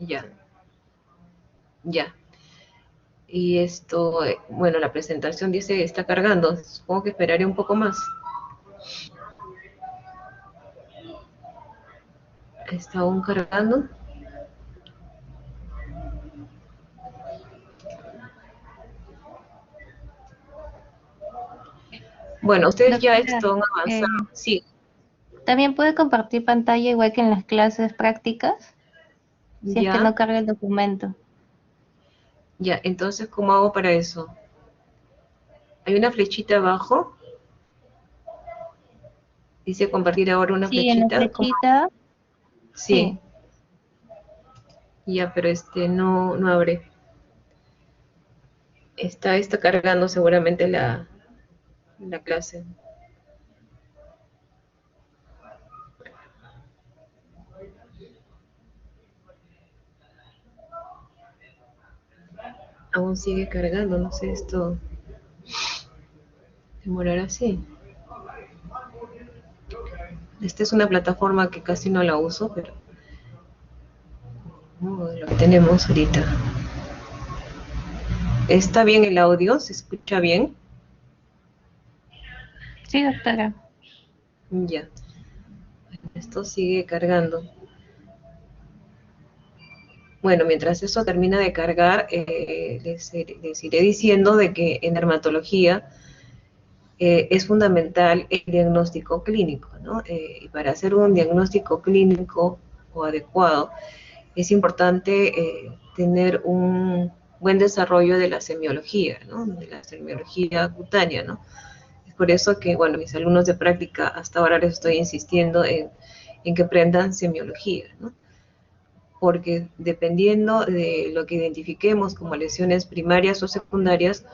Ya, ya. Y esto, bueno, la presentación dice está cargando. Supongo que esperaré un poco más. Está aún cargando. Bueno, ustedes ya Doctora, están avanzando. Sí, ¿también puede compartir pantalla igual que en las clases prácticas? Si es que ya, no carga el documento. ya. Entonces, ¿cómo hago para eso? Hay una flechita abajo. Dice compartir ahora una Sí, en la flechita. ¿Cómo? flechita, Sí, sí. ya, pero no abre. Está cargando seguramente la clase. Aún sigue cargando, no sé, esto demorará así. Esta es una plataforma que casi no la uso, pero lo que tenemos ahorita. ¿Está bien el audio? ¿Se escucha bien? Sí, doctora. Ya. Esto sigue cargando. Bueno, mientras eso termina de cargar, les iré diciendo de que en dermatología es fundamental el diagnóstico clínico, ¿no? Y para hacer un diagnóstico clínico o adecuado, es importante tener un buen desarrollo de la semiología, ¿no? De la semiología cutánea, ¿no? Es por eso que, bueno, mis alumnos de práctica hasta ahora les estoy insistiendo en que aprendan semiología, ¿no? Porque dependiendo de lo que identifiquemos como lesiones primarias o secundarias,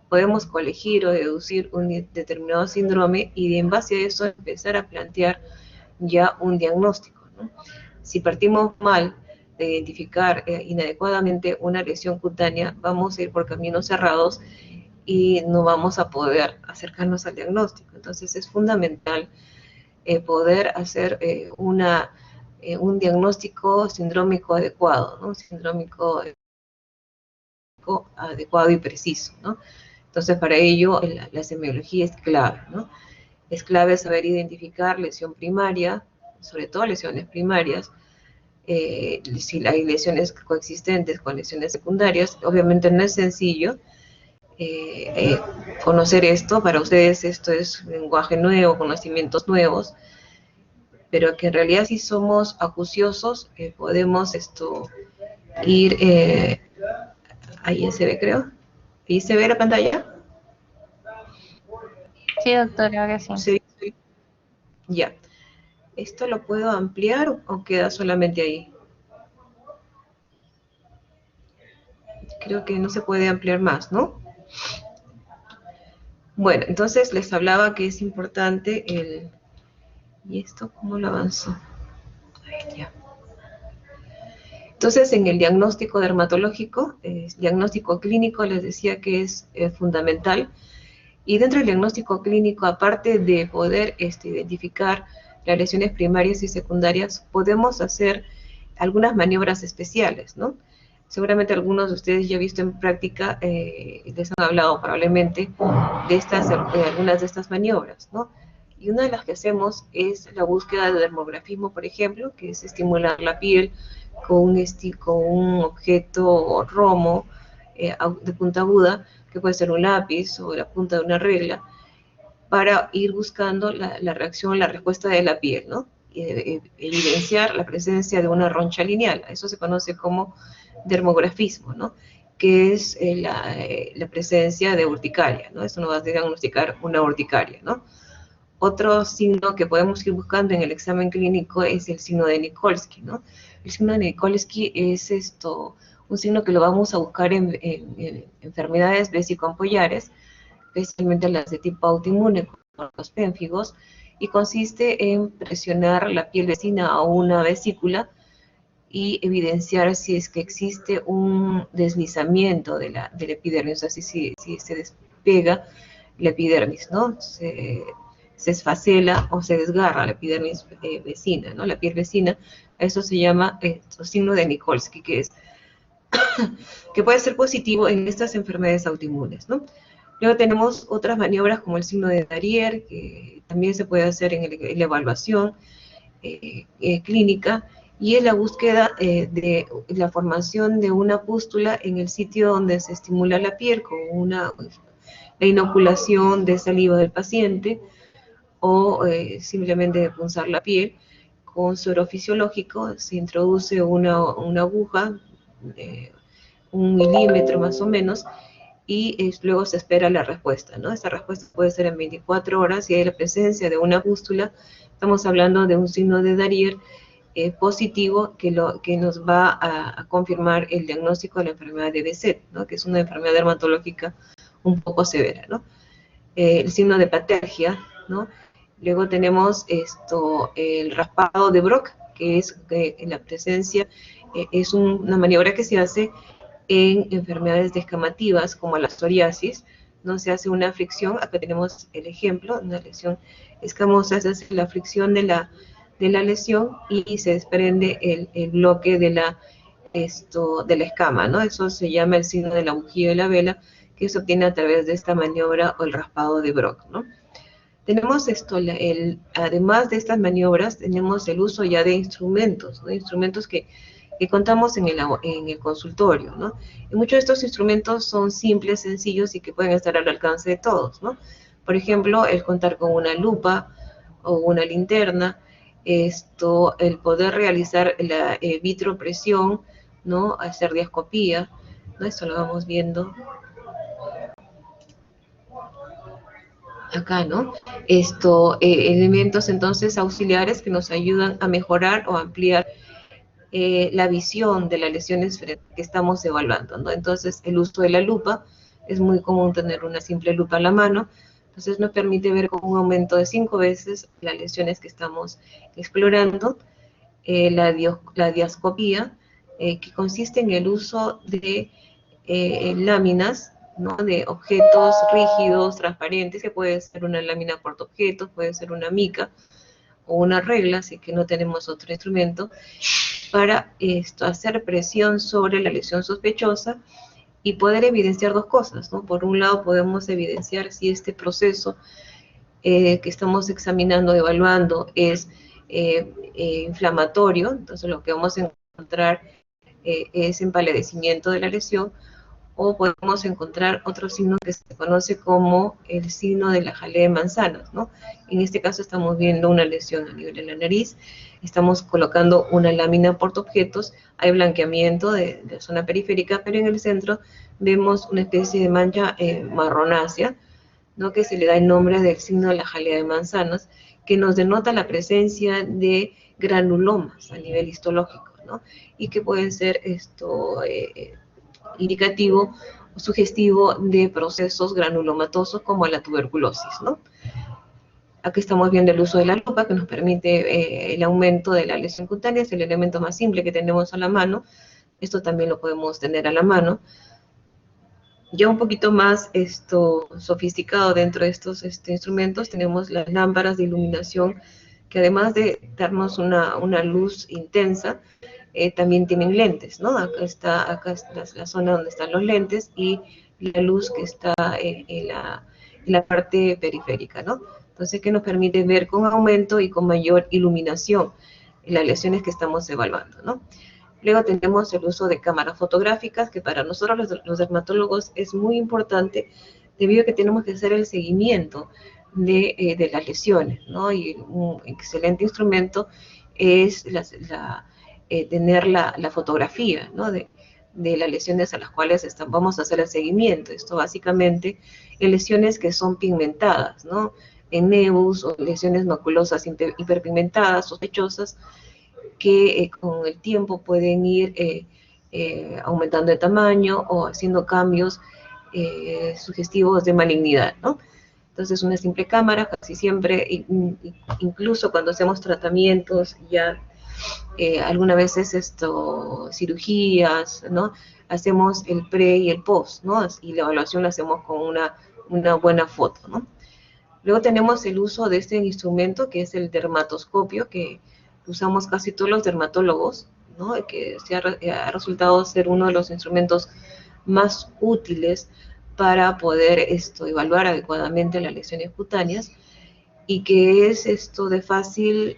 podemos colegir o deducir un determinado síndrome y en base a eso empezar a plantear ya un diagnóstico, ¿no? Si partimos mal de identificar inadecuadamente una lesión cutánea, vamos a ir por caminos cerrados y no vamos a poder acercarnos al diagnóstico. Entonces es fundamental poder hacer un diagnóstico sindrómico adecuado, ¿no? Sindrómico adecuado y preciso, ¿no? Entonces, para ello, la semiología es clave, ¿no? Es clave saber identificar lesión primaria, sobre todo lesiones primarias, si hay lesiones coexistentes con lesiones secundarias. Obviamente no es sencillo conocer esto, para ustedes esto es lenguaje nuevo, conocimientos nuevos, pero que en realidad si somos acuciosos podemos ir, ahí se ve creo, ahí se ve la pantalla. Sí, doctora, ahora sí. Sí, sí. Ya. ¿Esto lo puedo ampliar o queda solamente ahí? Creo que no se puede ampliar más, ¿no? Bueno, entonces les hablaba que es importante el... ¿Y esto cómo lo avanzo? Ay, ya. Entonces, en el diagnóstico dermatológico, diagnóstico clínico, les decía que es fundamental. Y dentro del diagnóstico clínico, aparte de poder identificar las lesiones primarias y secundarias, podemos hacer algunas maniobras especiales, ¿no? Seguramente algunos de ustedes ya han visto en práctica, les han hablado probablemente de algunas de estas maniobras, ¿no? Y una de las que hacemos es la búsqueda de dermografismo, por ejemplo, que es estimular la piel con un objeto romo de punta aguda, que puede ser un lápiz o la punta de una regla, para ir buscando la reacción, la respuesta de la piel, ¿no? Evidenciar la presencia de una roncha lineal. Eso se conoce como dermografismo, ¿no? Que es la presencia de urticaria, ¿no? Eso nos va a diagnosticar una urticaria, ¿no? Otro signo que podemos ir buscando en el examen clínico es el signo de Nikolsky, ¿no? El signo de Nikolsky es un signo que lo vamos a buscar en enfermedades vesicoampollares, especialmente las de tipo autoinmune, como los pénfigos, y consiste en presionar la piel vecina a una vesícula y evidenciar si es que existe un deslizamiento de la epidermis, o sea, si se despega la epidermis, ¿no? se esfacela o se desgarra la epidermis vecina, ¿no? La piel vecina, eso se llama signo de Nikolsky, que puede ser positivo en estas enfermedades autoinmunes, ¿no? Luego tenemos otras maniobras como el signo de Darrier, que también se puede hacer en la evaluación clínica, y es la búsqueda de la formación de una pústula en el sitio donde se estimula la piel con la inoculación de saliva del paciente, o simplemente punzar la piel con suero fisiológico. Se introduce una aguja, 1 milímetro más o menos, y luego se espera la respuesta, ¿no? Esa respuesta puede ser en 24 horas, y hay la presencia de una pústula. Estamos hablando de un signo de Darrier positivo que nos va a confirmar el diagnóstico de la enfermedad de Behçet, ¿no? Que es una enfermedad dermatológica un poco severa, ¿no? El signo de Patergia, ¿no? Luego tenemos el raspado de Brock, que es en la presencia, es una maniobra que se hace en enfermedades descamativas como la psoriasis, ¿no? Se hace una fricción, acá tenemos el ejemplo, una lesión escamosa, se hace la fricción de la lesión y se desprende el bloque de la escama, ¿no? Eso se llama el signo de la bujía de la vela, que se obtiene a través de esta maniobra o el raspado de Brock, ¿no? Tenemos además de estas maniobras, tenemos el uso ya de instrumentos, ¿no? Instrumentos que contamos en el consultorio, ¿no? Y muchos de estos instrumentos son simples, sencillos y que pueden estar al alcance de todos, ¿no? Por ejemplo, el contar con una lupa o una linterna, el poder realizar la vitropresión, ¿no? Hacer diascopía, ¿no? Esto lo vamos viendo acá, ¿no? Elementos entonces auxiliares que nos ayudan a mejorar o ampliar la visión de las lesiones que estamos evaluando, ¿no? Entonces, el uso de la lupa, es muy común tener una simple lupa en la mano, entonces nos permite ver con un aumento de 5 veces las lesiones que estamos explorando. La diascopía, que consiste en el uso de láminas, ¿no? De objetos rígidos, transparentes, que puede ser una lámina portaobjetos, puede ser una mica o una regla, si que no tenemos otro instrumento, para hacer presión sobre la lesión sospechosa y poder evidenciar dos cosas, ¿no? Por un lado, podemos evidenciar si este proceso que estamos examinando, evaluando, es inflamatorio. Entonces, lo que vamos a encontrar es empalidecimiento de la lesión, o podemos encontrar otro signo que se conoce como el signo de la jalea de manzanas, ¿no? En este caso estamos viendo una lesión a nivel de la nariz, estamos colocando una lámina portaobjetos, hay blanqueamiento de la zona periférica, pero en el centro vemos una especie de mancha marronácea, ¿no? Que se le da el nombre del signo de la jalea de manzanas, que nos denota la presencia de granulomas a nivel histológico, ¿no? Y que pueden ser indicativo o sugestivo de procesos granulomatosos como la tuberculosis, ¿no? Aquí estamos viendo el uso de la lupa, que nos permite el aumento de la lesión cutánea, es el elemento más simple que tenemos a la mano. Esto también lo podemos tener a la mano. Ya un poquito más sofisticado dentro de estos instrumentos, tenemos las lámparas de iluminación, que además de darnos una luz intensa, también tienen lentes, ¿no? Acá está la zona donde están los lentes y la luz que está en la parte periférica, ¿no? Entonces, que nos permite ver con aumento y con mayor iluminación las lesiones que estamos evaluando, ¿no? Luego tenemos el uso de cámaras fotográficas, que para nosotros los dermatólogos es muy importante, debido a que tenemos que hacer el seguimiento de las lesiones, ¿no? Y un excelente instrumento es tener la fotografía, ¿no? de las lesiones a las cuales vamos a hacer el seguimiento. Esto básicamente en lesiones que son pigmentadas, ¿no? En nevus o lesiones maculosas hiperpigmentadas, sospechosas, que con el tiempo pueden ir aumentando de tamaño o haciendo cambios sugestivos de malignidad, ¿no? Entonces, una simple cámara, casi siempre, incluso cuando hacemos tratamientos ya algunas veces cirugías, ¿no? Hacemos el pre y el post, ¿no? Y la evaluación la hacemos con una buena foto, ¿no? Luego tenemos el uso de este instrumento, que es el dermatoscopio, que usamos casi todos los dermatólogos, ¿no? Que ha resultado ser uno de los instrumentos más útiles para poder evaluar adecuadamente las lesiones cutáneas, y que es de fácil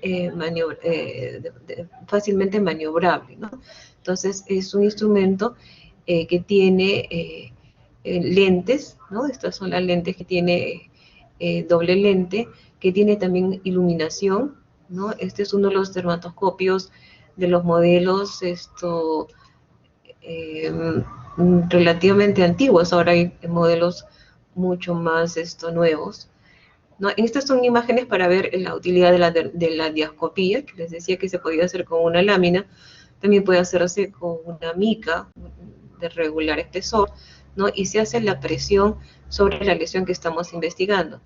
fácilmente maniobrable, ¿no? Entonces es un instrumento que tiene lentes, ¿no? Estas son las lentes que tiene doble lente, que tiene también iluminación, ¿no? Este es uno de los dermatoscopios de los modelos eh, relativamente antiguos. Ahora hay modelos mucho más nuevos, ¿no? Estas son imágenes para ver la utilidad de la diascopía, que les decía que se podía hacer con una lámina, también puede hacerse con una mica de regular espesor, ¿no? Y se hace la presión sobre la lesión que estamos investigando.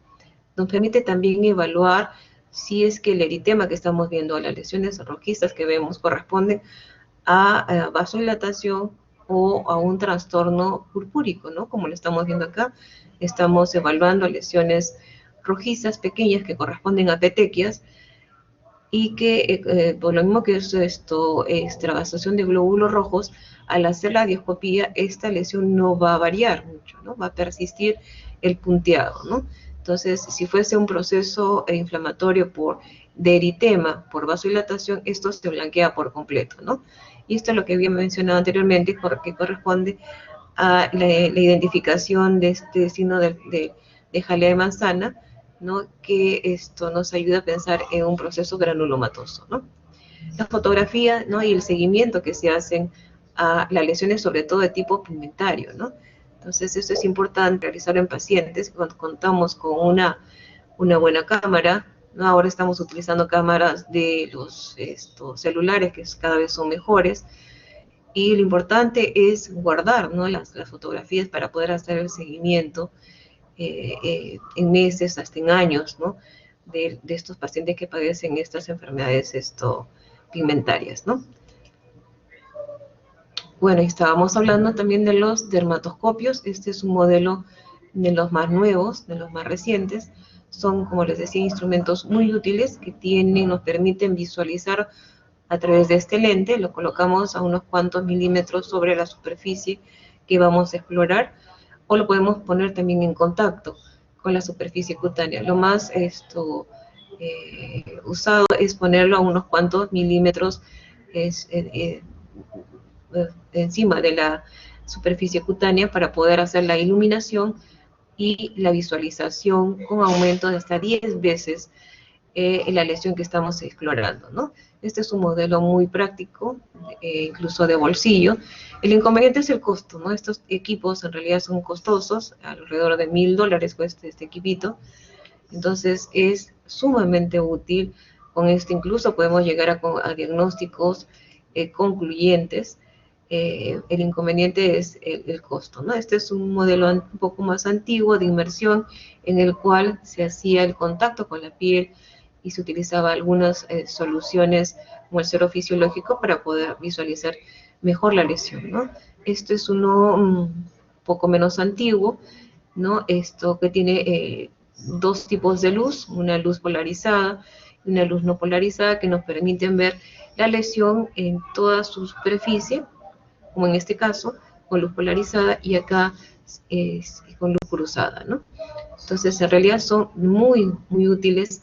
Nos permite también evaluar si es que el eritema que estamos viendo, las lesiones rojizas que vemos, corresponden a vasodilatación o a un trastorno purpúrico, ¿no? Como lo estamos viendo acá, estamos evaluando lesiones rojizas pequeñas que corresponden a petequias, y que por lo mismo que es extravasación de glóbulos rojos, al hacer la diascopía esta lesión no va a variar mucho, ¿no? Va a persistir el punteado, ¿no? Entonces, si fuese un proceso inflamatorio de eritema por vasodilatación, esto se blanquea por completo, ¿no? Y esto es lo que había mencionado anteriormente, que corresponde a la identificación de este signo de jalea de manzana, ¿no? Que esto nos ayuda a pensar en un proceso granulomatoso, ¿no? La fotografía, ¿no? Y el seguimiento que se hacen a las lesiones, sobre todo de tipo pigmentario, ¿no? Entonces, esto es importante realizarlo en pacientes cuando contamos con una buena cámara, ¿no? Ahora estamos utilizando cámaras de los celulares, que cada vez son mejores, y lo importante es guardar, ¿no? las fotografías para poder hacer el seguimiento en meses, hasta en años, ¿no? de estos pacientes que padecen estas enfermedades pigmentarias, ¿no? Bueno, y estábamos hablando también de los dermatoscopios. Este es un modelo de los más nuevos, de los más recientes. Son, como les decía, instrumentos muy útiles que nos permiten visualizar a través de este lente. Lo colocamos a unos cuantos milímetros sobre la superficie que vamos a explorar, o lo podemos poner también en contacto con la superficie cutánea. Lo más usado es ponerlo a unos cuantos milímetros encima de la superficie cutánea para poder hacer la iluminación y la visualización con aumento de hasta 10 veces la lesión que estamos explorando, ¿no? Este es un modelo muy práctico, incluso de bolsillo. El inconveniente es el costo, ¿no? Estos equipos en realidad son costosos, alrededor de $1000 cuesta este equipito. Entonces es sumamente útil. Con esto incluso podemos llegar a diagnósticos concluyentes. El inconveniente es el costo, ¿no? Este es un modelo un poco más antiguo de inmersión, en el cual se hacía el contacto con la piel y se utilizaba algunas soluciones como el suero fisiológico para poder visualizar mejor la lesión, ¿no? Esto es uno un poco menos antiguo, ¿no? Esto que tiene dos tipos de luz, una luz polarizada y una luz no polarizada, que nos permiten ver la lesión en toda su superficie, como en este caso, con luz polarizada, y acá con luz cruzada, ¿no? Entonces, en realidad son muy, muy útiles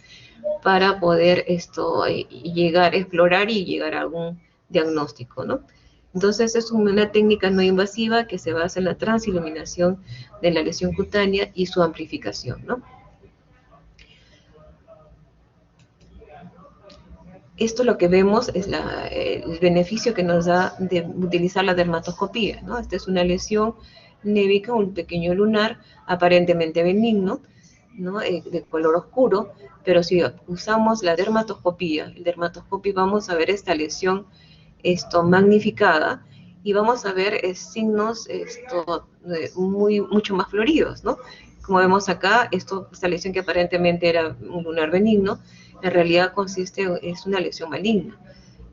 para poder llegar a explorar y llegar a algún diagnóstico, ¿no? Entonces, es una técnica no invasiva que se basa en la transiluminación de la lesión cutánea y su amplificación, ¿no? Esto lo que vemos es el beneficio que nos da de utilizar la dermatoscopía, ¿no? Esta es una lesión nébica, un pequeño lunar, aparentemente benigno, ¿no? De color oscuro, pero si usamos la dermatoscopía, vamos a ver esta lesión magnificada, y vamos a ver signos mucho más floridos, ¿no? Como vemos acá, esta lesión que aparentemente era un lunar benigno, en realidad es una lesión maligna,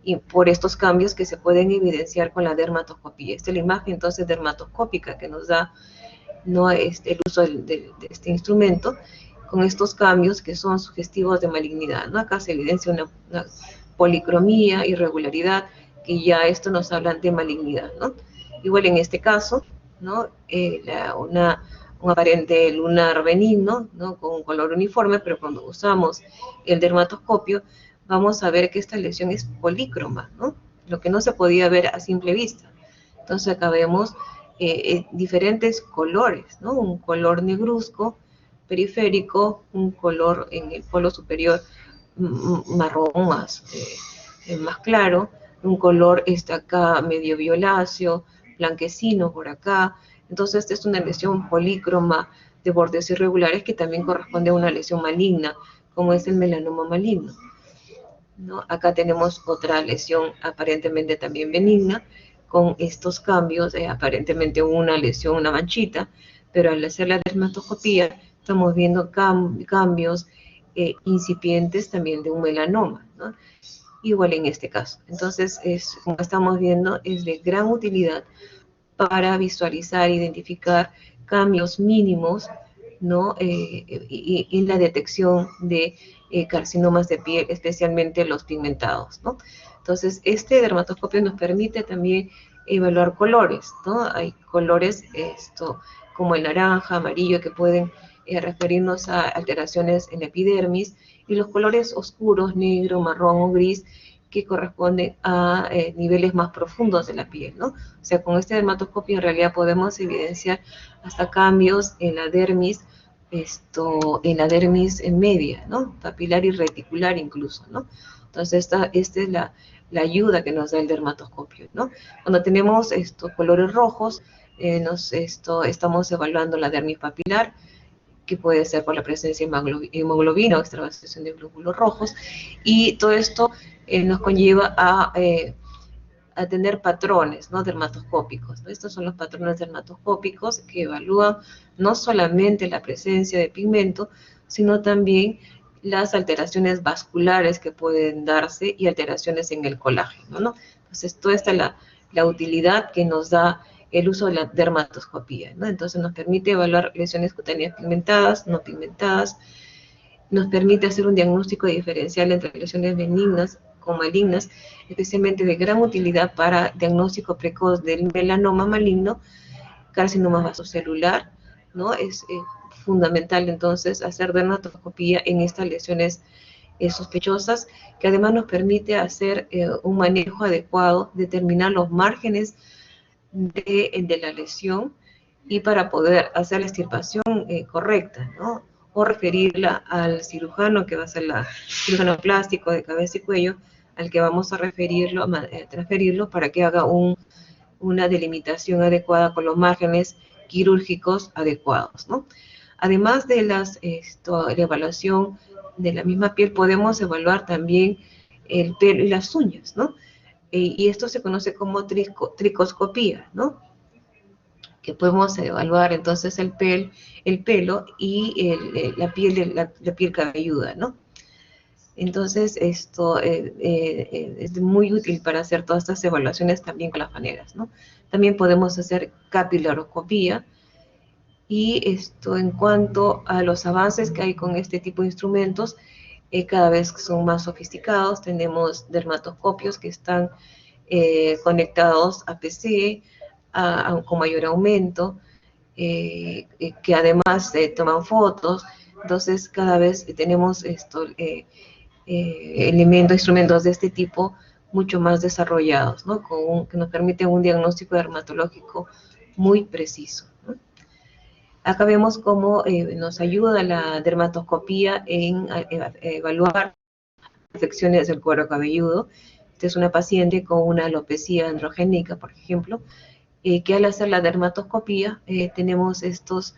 y por estos cambios que se pueden evidenciar con la dermatoscopía. Esta es la imagen entonces dermatoscópica que nos da, ¿no? El uso de este instrumento, con estos cambios que son sugestivos de malignidad, ¿no? Acá se evidencia una policromía, irregularidad, que ya esto nos habla de malignidad, ¿no? Igual en este caso, ¿no? Un aparente lunar benigno, ¿no? Con un color uniforme, pero cuando usamos el dermatoscopio, vamos a ver que esta lesión es polícroma, ¿no? Lo que no se podía ver a simple vista. Entonces acá vemos diferentes colores, ¿no? Un color negruzco, periférico, un color en el polo superior marrón más claro, un color acá medio violáceo, blanquecino por acá. Entonces esta es una lesión polícroma de bordes irregulares que también corresponde a una lesión maligna, como es el melanoma maligno, ¿no? Acá tenemos otra lesión aparentemente también benigna, con estos cambios, aparentemente una lesión, una manchita, pero al hacer la dermatoscopía estamos viendo cambios incipientes también de un melanoma, ¿no? Igual en este caso. Entonces, como estamos viendo, es de gran utilidad para visualizar, identificar cambios mínimos, ¿no? Y la detección de carcinomas de piel, especialmente los pigmentados, ¿no? Entonces, este dermatoscopio nos permite también evaluar colores, ¿no? Hay colores como el naranja, amarillo, que pueden referirnos a alteraciones en la epidermis, y los colores oscuros, negro, marrón o gris, que corresponden a niveles más profundos de la piel, ¿no? O sea, con este dermatoscopio en realidad podemos evidenciar hasta cambios en la dermis, en la dermis en media, ¿no? Papilar y reticular incluso, ¿no? Entonces, esta es la ayuda que nos da el dermatoscopio, ¿no? Cuando tenemos estos colores rojos, estamos evaluando la dermis papilar, que puede ser por la presencia de hemoglobina o extravasación de glóbulos rojos, y todo esto nos conlleva a tener patrones, ¿no? Dermatoscópicos, ¿no? Estos son los patrones dermatoscópicos que evalúan no solamente la presencia de pigmento, sino también las alteraciones vasculares que pueden darse y alteraciones en el colágeno, ¿no? Entonces, toda esta la utilidad que nos da el uso de la dermatoscopía, ¿no? Entonces, nos permite evaluar lesiones cutáneas pigmentadas, no pigmentadas, nos permite hacer un diagnóstico diferencial entre lesiones benignas con malignas, especialmente de gran utilidad para diagnóstico precoz del melanoma maligno, carcinoma vasocelular, ¿no? Es fundamental entonces hacer dermatoscopía en estas lesiones sospechosas, que además nos permite hacer un manejo adecuado, determinar los márgenes de la lesión, y para poder hacer la extirpación correcta, ¿no? O referirla al cirujano que va a ser el cirujano plástico de cabeza y cuello, al que vamos a transferirlo para que haga una delimitación adecuada con los márgenes quirúrgicos adecuados, ¿no? Además de la evaluación de la misma piel, podemos evaluar también el pelo y las uñas, ¿no? Y esto se conoce como tricoscopía, ¿no? Que podemos evaluar entonces el pelo y la piel cabelluda, ¿no? Entonces, esto es muy útil para hacer todas estas evaluaciones también con las maneras, ¿no? También podemos hacer capilaroscopía, y esto en cuanto a los avances que hay con este tipo de instrumentos, cada vez son más sofisticados. Tenemos dermatoscopios que están conectados a PC con mayor aumento, que además toman fotos. Entonces cada vez tenemos instrumentos de este tipo mucho más desarrollados, ¿no? Que nos permiten un diagnóstico dermatológico muy preciso, ¿no? Acá vemos cómo nos ayuda la dermatoscopía en evaluar afecciones del cuero cabelludo. Esta es una paciente con una alopecia androgénica, por ejemplo, que al hacer la dermatoscopía tenemos estos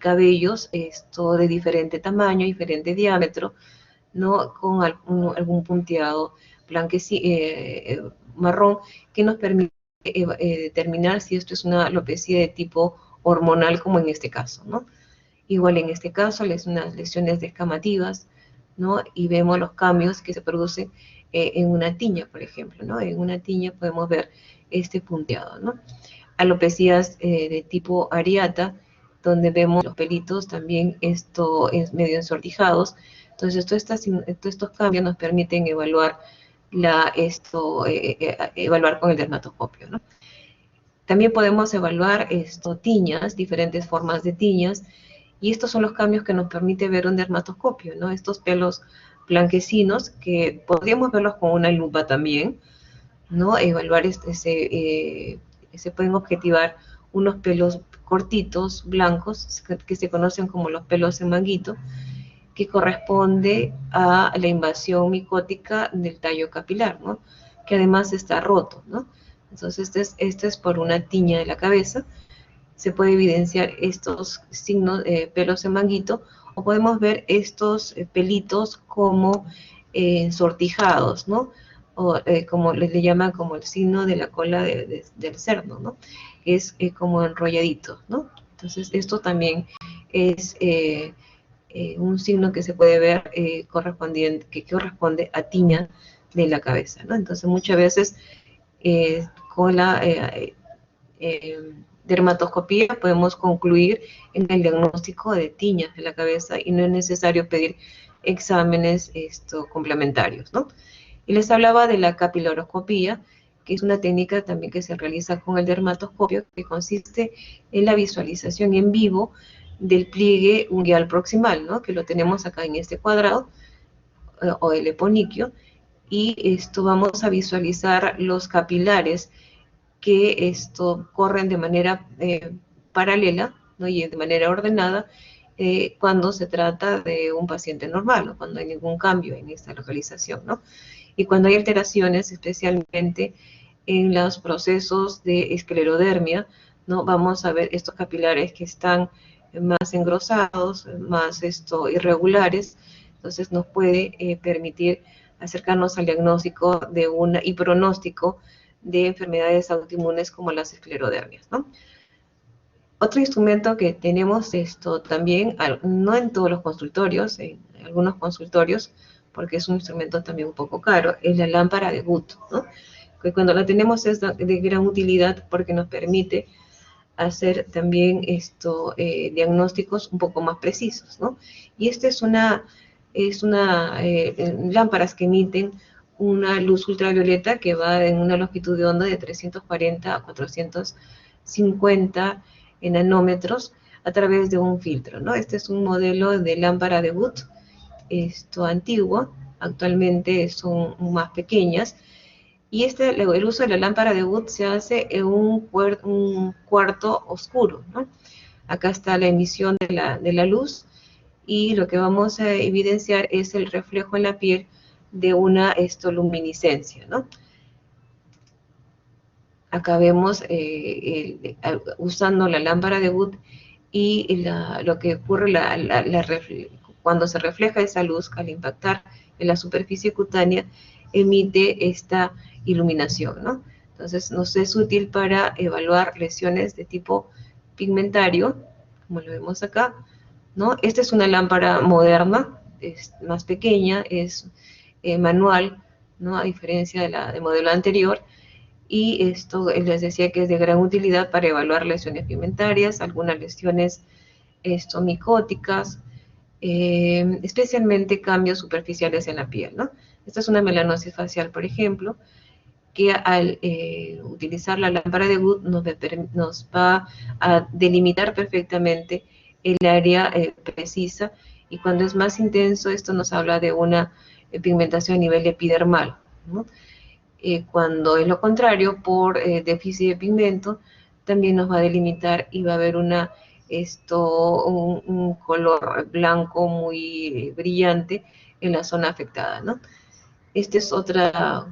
cabellos de diferente tamaño, diferente diámetro, ¿no? Con algún punteado marrón, que nos permite determinar si esto es una alopecia de tipo hormonal, como en este caso, ¿no? Igual en este caso, unas lesiones descamativas, ¿no? Y vemos los cambios que se producen en una tiña, por ejemplo, ¿no? En una tiña podemos ver este punteado, ¿no? Alopecias de tipo areata, donde vemos los pelitos también esto es medio ensortijados. Entonces, todos estos cambios nos permiten evaluar evaluar con el dermatoscopio, ¿no? También podemos evaluar tiñas, diferentes formas de tiñas, y estos son los cambios que nos permite ver un dermatoscopio, ¿no? Estos pelos blanquecinos que podríamos verlos con una lupa también, ¿no? Evaluar, se pueden objetivar unos pelos cortitos, blancos, que se conocen como los pelos en manguito, que corresponde a la invasión micótica del tallo capilar, ¿no? Que además está roto, ¿no? Entonces, este es por una tiña de la cabeza. Se puede evidenciar estos signos, pelos en manguito, o podemos ver estos pelitos como sortijados, ¿no? O como le llaman como el signo de la cola del cerdo, ¿no? Que es como enrolladito, ¿no? Entonces, esto también es un signo que se puede ver que corresponde a tiña de la cabeza, ¿no? Entonces, muchas veces con la dermatoscopía podemos concluir en el diagnóstico de tiñas de la cabeza y no es necesario pedir exámenes complementarios, ¿no? Y les hablaba de la capilaroscopía, que es una técnica también que se realiza con el dermatoscopio, que consiste en la visualización en vivo del pliegue unguial proximal, ¿no? Que lo tenemos acá en este cuadrado, o el eponiquio, y vamos a visualizar los capilares que corren de manera paralela, ¿no? Y de manera ordenada cuando se trata de un paciente normal, ¿no? Cuando hay ningún cambio en esta localización, ¿no? Y cuando hay alteraciones, especialmente en los procesos de esclerodermia, ¿no? Vamos a ver estos capilares que están más engrosados, más irregulares, entonces nos puede permitir acercarnos al diagnóstico y pronóstico de enfermedades autoinmunes como las esclerodermias, ¿no? Otro instrumento que tenemos también, no en todos los consultorios, en algunos consultorios, porque es un instrumento también un poco caro, es la lámpara de Guth, ¿no? Que cuando la tenemos es de gran utilidad porque nos permite hacer también diagnósticos un poco más precisos, ¿no? Y esta es una lámparas que emiten una luz ultravioleta que va en una longitud de onda de 340 a 450 nanómetros a través de un filtro, ¿no? Este es un modelo de lámpara de Guth, antiguo, actualmente son más pequeñas, y el uso de la lámpara de Guth se hace en un cuarto oscuro, ¿no? Acá está la emisión de la luz, y lo que vamos a evidenciar es el reflejo en la piel de una luminiscencia, ¿no? Acá vemos usando la lámpara de Guth y lo que ocurre cuando se refleja esa luz al impactar en la superficie cutánea, emite esta iluminación, ¿no? Entonces nos es útil para evaluar lesiones de tipo pigmentario, como lo vemos acá, ¿no? Esta es una lámpara moderna, es más pequeña, es manual, ¿no? A diferencia del modelo anterior, y esto les decía que es de gran utilidad para evaluar lesiones pigmentarias, algunas lesiones micóticas, especialmente cambios superficiales en la piel, ¿no? Esta es una melanosis facial, por ejemplo, que al utilizar la lámpara de Guth nos va a delimitar perfectamente el área precisa, y cuando es más intenso, esto nos habla de una pigmentación a nivel epidermal, ¿no? Cuando es lo contrario, por déficit de pigmento, también nos va a delimitar y va a haber un color blanco muy brillante en la zona afectada, ¿no? Esta es otra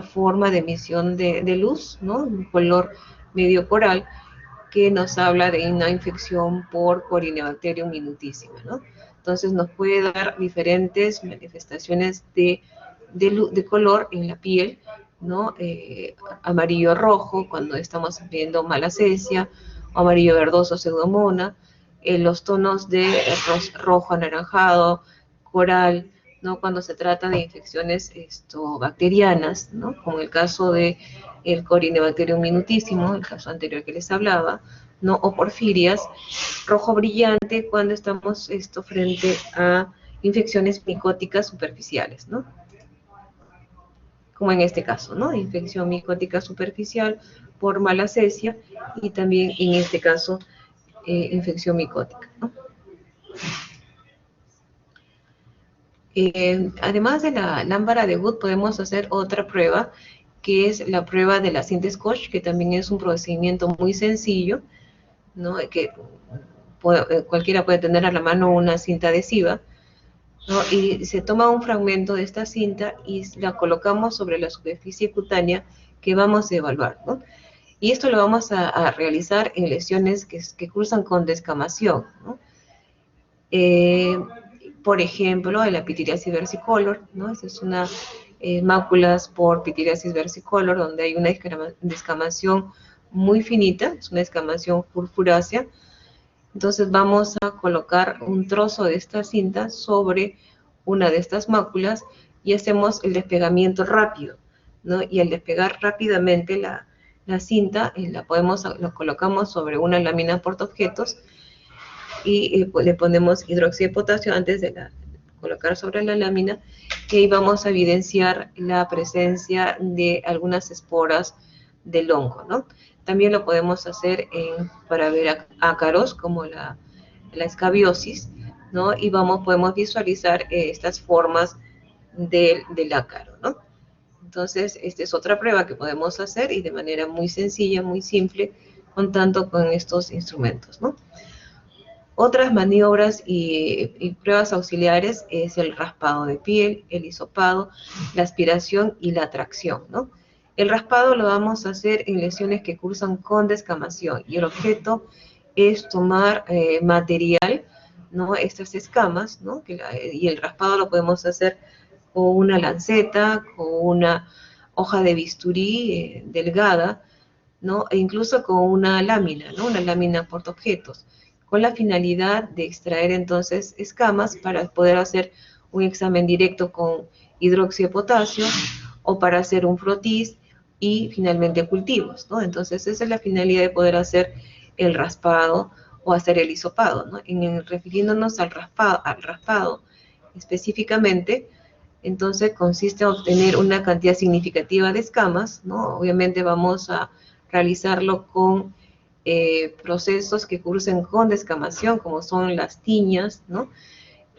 forma de emisión de luz, ¿no? Un color medio coral que nos habla de una infección por Corynebacterium minutísima, ¿no? Entonces nos puede dar diferentes manifestaciones de color en la piel, ¿no? Amarillo rojo cuando estamos viendo malacesia, o amarillo verdoso pseudomona, los tonos de rojo anaranjado, coral, ¿no? Cuando se trata de infecciones bacterianas, ¿no? Como el caso de el Corynebacterium minutísimo, el caso anterior que les hablaba, ¿no? O porfirias, rojo brillante cuando estamos frente a infecciones micóticas superficiales, ¿no? Como en este caso, ¿no? Infección micótica superficial por malacesia y también en este caso infección micótica, ¿no? Además de la lámpara de Wood, podemos hacer otra prueba, que es la prueba de la cinta Scotch, que también es un procedimiento muy sencillo, ¿no? Que cualquiera puede tener a la mano una cinta adhesiva, ¿no? Y se toma un fragmento de esta cinta y la colocamos sobre la superficie cutánea que vamos a evaluar, ¿no? Y esto lo vamos a realizar en lesiones que cursan con descamación, ¿no? Por ejemplo, la pitiriasis versicolor, ¿no? Esta es una máculas por pitiriasis versicolor, donde hay una descamación muy finita, es una descamación purpurácea. Entonces vamos a colocar un trozo de esta cinta sobre una de estas máculas y hacemos el despegamiento rápido, ¿no? Y al despegar rápidamente la cinta, la colocamos sobre una lámina portaobjetos y pues le ponemos hidróxido de potasio antes de colocar sobre la lámina, y ahí vamos a evidenciar la presencia de algunas esporas del hongo, ¿no? También lo podemos hacer para ver ácaros como la escabiosis, ¿no? Y podemos visualizar estas formas del ácaro, ¿no? Entonces, esta es otra prueba que podemos hacer y de manera muy sencilla, muy simple, contando con estos instrumentos, ¿no? Otras maniobras y pruebas auxiliares es el raspado de piel, el hisopado, la aspiración y la tracción, ¿no? El raspado lo vamos a hacer en lesiones que cursan con descamación y el objeto es tomar material, ¿no? Estas escamas, ¿no? Y el raspado lo podemos hacer con una lanceta, con una hoja de bisturí delgada, ¿no? E incluso con una lámina, ¿no? Una lámina portaobjetos, con la finalidad de extraer entonces escamas para poder hacer un examen directo con hidróxido de potasio o para hacer un frotis y finalmente cultivos, ¿no? Entonces esa es la finalidad de poder hacer el raspado o hacer el hisopado, ¿no? Refiriéndonos al raspado específicamente, entonces consiste en obtener una cantidad significativa de escamas, ¿no? Obviamente vamos a realizarlo con procesos que cursen con descamación, como son las tiñas, ¿no?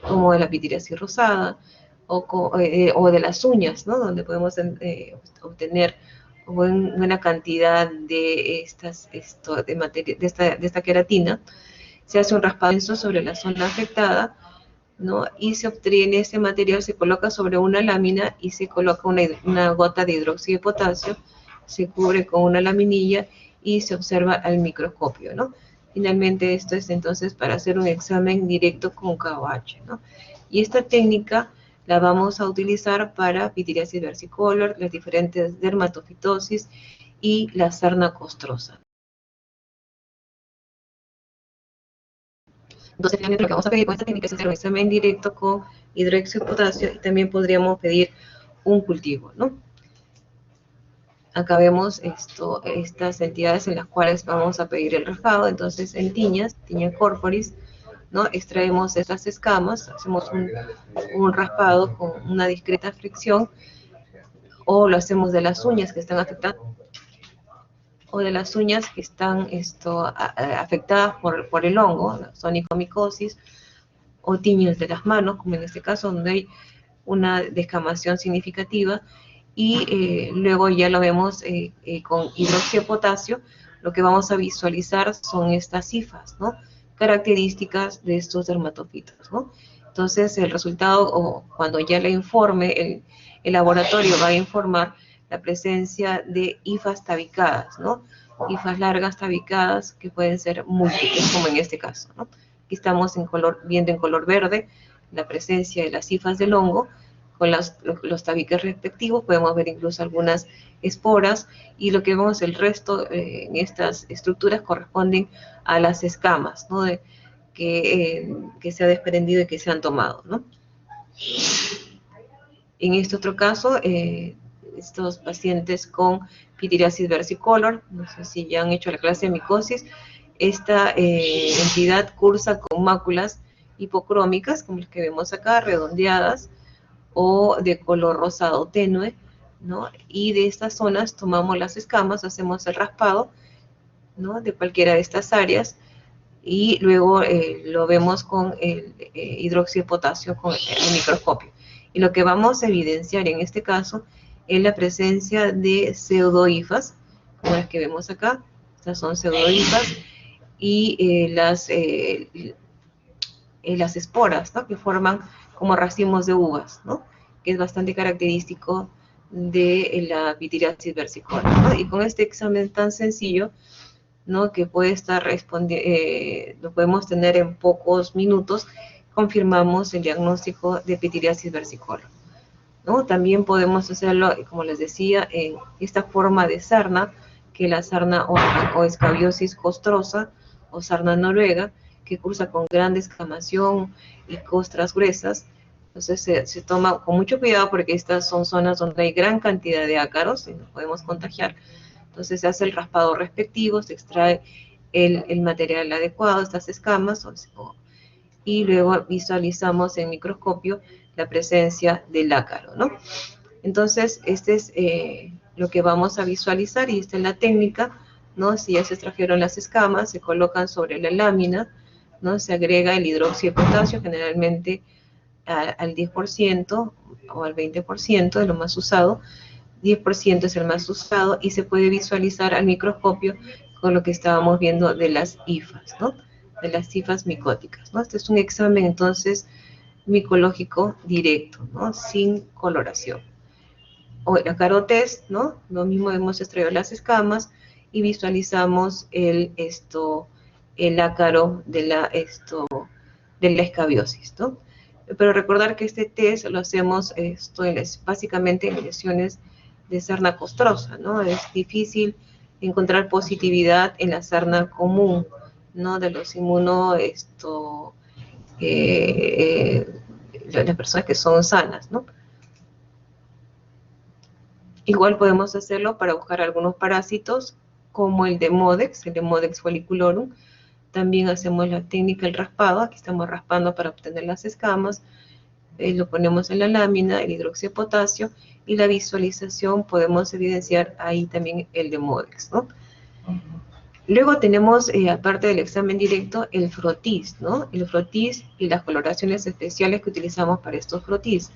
Como la pitiriasis rosada, o de las uñas, ¿no? Donde podemos obtener buena cantidad de esta queratina. Se hace un raspado sobre la zona afectada, ¿no? Y se obtiene ese material, se coloca sobre una lámina y se coloca una gota de hidróxido de potasio, se cubre con una laminilla y se observa al microscopio, ¿no? Finalmente esto es entonces para hacer un examen directo con KOH, ¿no? Y esta técnica la vamos a utilizar para pitiriasis versicolor, las diferentes dermatofitosis y la sarna costrosa. Entonces, finalmente lo que vamos a pedir con esta técnica es hacer un examen directo con hidróxido de potasio y también podríamos pedir un cultivo, ¿no? Acá vemos estas entidades en las cuales vamos a pedir el raspado. Entonces, en tiña corporis, ¿no? Extraemos estas escamas, hacemos un raspado con una discreta fricción, o lo hacemos de las uñas que están afectadas, o de las uñas que están afectadas por el hongo, la sonicomicosis, o tiñas de las manos, como en este caso, donde hay una descamación significativa, y luego ya lo vemos con hidróxido de potasio. Lo que vamos a visualizar son estas cifras, ¿no? Características de estos dermatofitos, ¿no? Entonces, el resultado, o cuando ya le informe, el laboratorio va a informar la presencia de hifas tabicadas, ¿no? Hifas largas tabicadas que pueden ser múltiples, como en este caso, ¿no? Aquí estamos viendo en color verde la presencia de las hifas del hongo, con los tabiques respectivos, podemos ver incluso algunas esporas, y lo que vemos el resto en estas estructuras corresponden a las escamas, ¿no? Que se ha desprendido y que se han tomado, ¿no? En este otro caso, estos pacientes con pitiriasis versicolor, no sé si ya han hecho la clase de micosis, esta entidad cursa con máculas hipocrómicas, como las que vemos acá, redondeadas, o de color rosado tenue, ¿no? Y de estas zonas tomamos las escamas, hacemos el raspado, ¿no? De cualquiera de estas áreas, y luego lo vemos con el hidróxido de potasio con el microscopio. Y lo que vamos a evidenciar en este caso es la presencia de pseudohifas, como las que vemos acá. Estas son pseudohifas, y las esporas, ¿no? Que forman como racimos de uvas, ¿no? Que es bastante característico de la pitiriasis versicolor, ¿no? Y con este examen tan sencillo, ¿no? Que puede estar lo podemos tener en pocos minutos, confirmamos el diagnóstico de pitiriasis versicolor, ¿no? También podemos hacerlo, como les decía, en esta forma de sarna, que es la sarna o escabiosis costrosa o sarna noruega, que cursa con gran descamación y costras gruesas. Entonces se toma con mucho cuidado porque estas son zonas donde hay gran cantidad de ácaros y nos podemos contagiar. Entonces se hace el raspado respectivo, se extrae el material adecuado, estas escamas, y luego visualizamos en microscopio la presencia del ácaro, ¿no? Entonces, este es lo que vamos a visualizar, y esta es la técnica, ¿no? Si ya se extrajeron las escamas, se colocan sobre la lámina, ¿no? Se agrega el hidróxido de potasio, generalmente al 10% o al 20% de lo más usado. 10% es el más usado, y se puede visualizar al microscopio con lo que estábamos viendo de las hifas, ¿no? De las hifas micóticas, ¿no? Este es un examen, entonces, micológico directo, ¿no? Sin coloración. O el acarotest, ¿no? Lo mismo, hemos extraído las escamas y visualizamos el ácaro de la escabiosis, ¿no? Pero recordar que este test lo hacemos básicamente en lesiones de sarna costrosa, ¿no? Es difícil encontrar positividad en la sarna común, ¿no? De los las personas que son sanas, ¿no? Igual podemos hacerlo para buscar algunos parásitos, como el Demodex folliculorum. También hacemos la técnica del raspado. Aquí estamos raspando para obtener las escamas. Lo ponemos en la lámina, el hidróxido de potasio, y la visualización podemos evidenciar ahí también el Demodex, ¿no? Luego tenemos, aparte del examen directo, el frotis, ¿no? El frotis y las coloraciones especiales que utilizamos para estos frotis.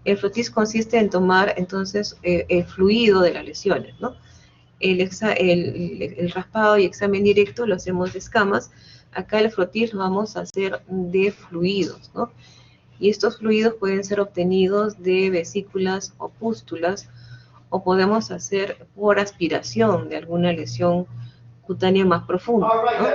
El frotis consiste en tomar, entonces, el fluido de las lesiones, ¿no? El raspado y examen directo lo hacemos de escamas. Acá el frotis lo vamos a hacer de fluidos, ¿no? Y estos fluidos pueden ser obtenidos de vesículas o pústulas, o podemos hacer por aspiración de alguna lesión cutánea más profunda, ¿no?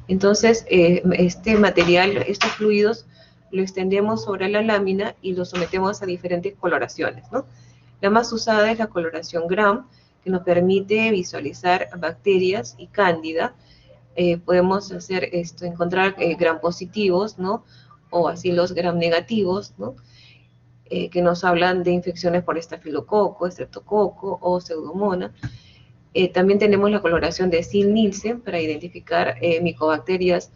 Entonces, este material, estos fluidos, lo extendemos sobre la lámina y lo sometemos a diferentes coloraciones, ¿no? La más usada es la coloración Gram, que nos permite visualizar bacterias y cándida. Podemos encontrar gram positivos, ¿no? O así los gram negativos, ¿no? Que nos hablan de infecciones por estafilococo, estreptococo o pseudomonas. También tenemos la coloración de Ziehl-Neelsen para identificar micobacterias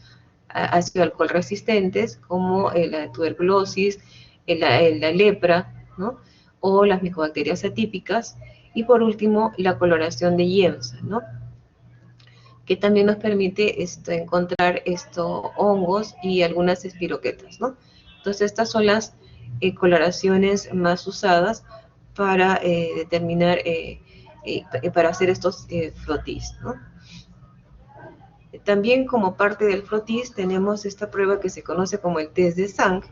ácido alcohol resistentes, como la tuberculosis, la lepra, ¿no? O las micobacterias atípicas. Y por último, la coloración de Yemsa, ¿no? Que también nos permite encontrar hongos y algunas espiroquetas, ¿no? Entonces, estas son las coloraciones más usadas para determinar, para hacer estos frotis, ¿no? También, como parte del frotis, tenemos esta prueba que se conoce como el test de Sang,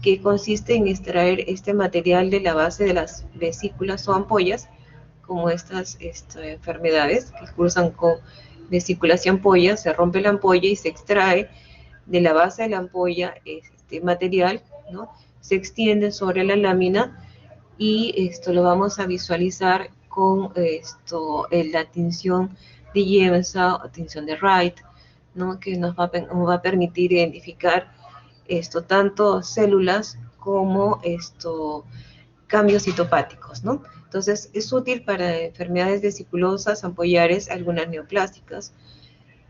que consiste en extraer este material de la base de las vesículas o ampollas, como estas enfermedades que cursan con vesículas y ampollas. Se rompe la ampolla y se extrae de la base de la ampolla este material, ¿no? Se extiende sobre la lámina, y esto lo vamos a visualizar con la tinción de Yemsa o tinción de Wright, ¿no? Que nos va a permitir identificar tanto células como cambios citopáticos, ¿no? Entonces, es útil para enfermedades vesiculosas, ampollares, algunas neoplásicas.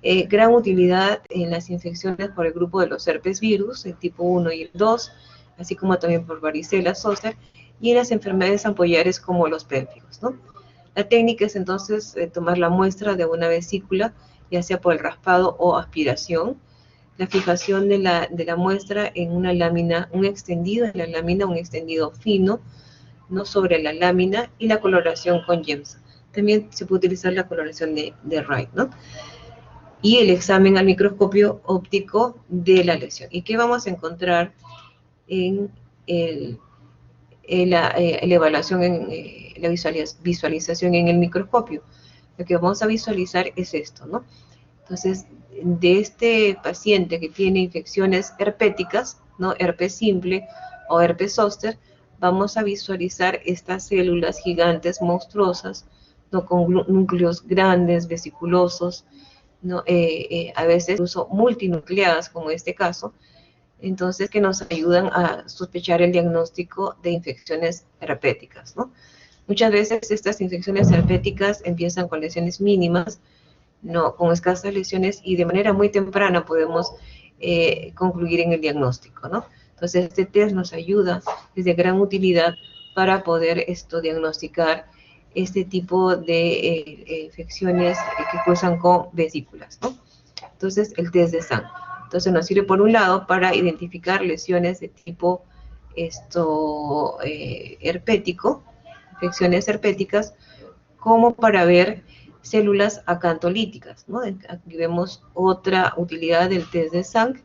Gran utilidad en las infecciones por el grupo de los herpes virus, el tipo 1 y el 2, así como también por varicela zoster, y en las enfermedades ampollares como los pénfigos, ¿no? La técnica es entonces tomar la muestra de una vesícula, ya sea por el raspado o aspiración, la fijación de la muestra en una lámina, un extendido en la lámina, un extendido fino, ¿no? Sobre la lámina, y la coloración con GEMS. También se puede utilizar la coloración de Wright, ¿no? Y el examen al microscopio óptico de la lesión. ¿Y qué vamos a encontrar en la evaluación, en la visualización en el microscopio? Lo que vamos a visualizar es esto, ¿no? Entonces, de este paciente que tiene infecciones herpéticas, ¿no? Herpes simple o herpes zóster, vamos a visualizar estas células gigantes, monstruosas, ¿no? Con núcleos grandes, vesiculosos, ¿no? A veces incluso multinucleadas, como en este caso, entonces que nos ayudan a sospechar el diagnóstico de infecciones herpéticas, ¿no? Muchas veces estas infecciones herpéticas empiezan con lesiones mínimas, no, con escasas lesiones, y de manera muy temprana podemos concluir en el diagnóstico, ¿no? Entonces, este test nos ayuda, es de gran utilidad para poder diagnosticar este tipo de infecciones que cursan con vesículas, ¿no? Entonces, el test de sangre. Entonces, nos sirve por un lado para identificar lesiones de tipo herpético, infecciones herpéticas, como para ver células acantolíticas, ¿no? Aquí vemos otra utilidad del test de Sang,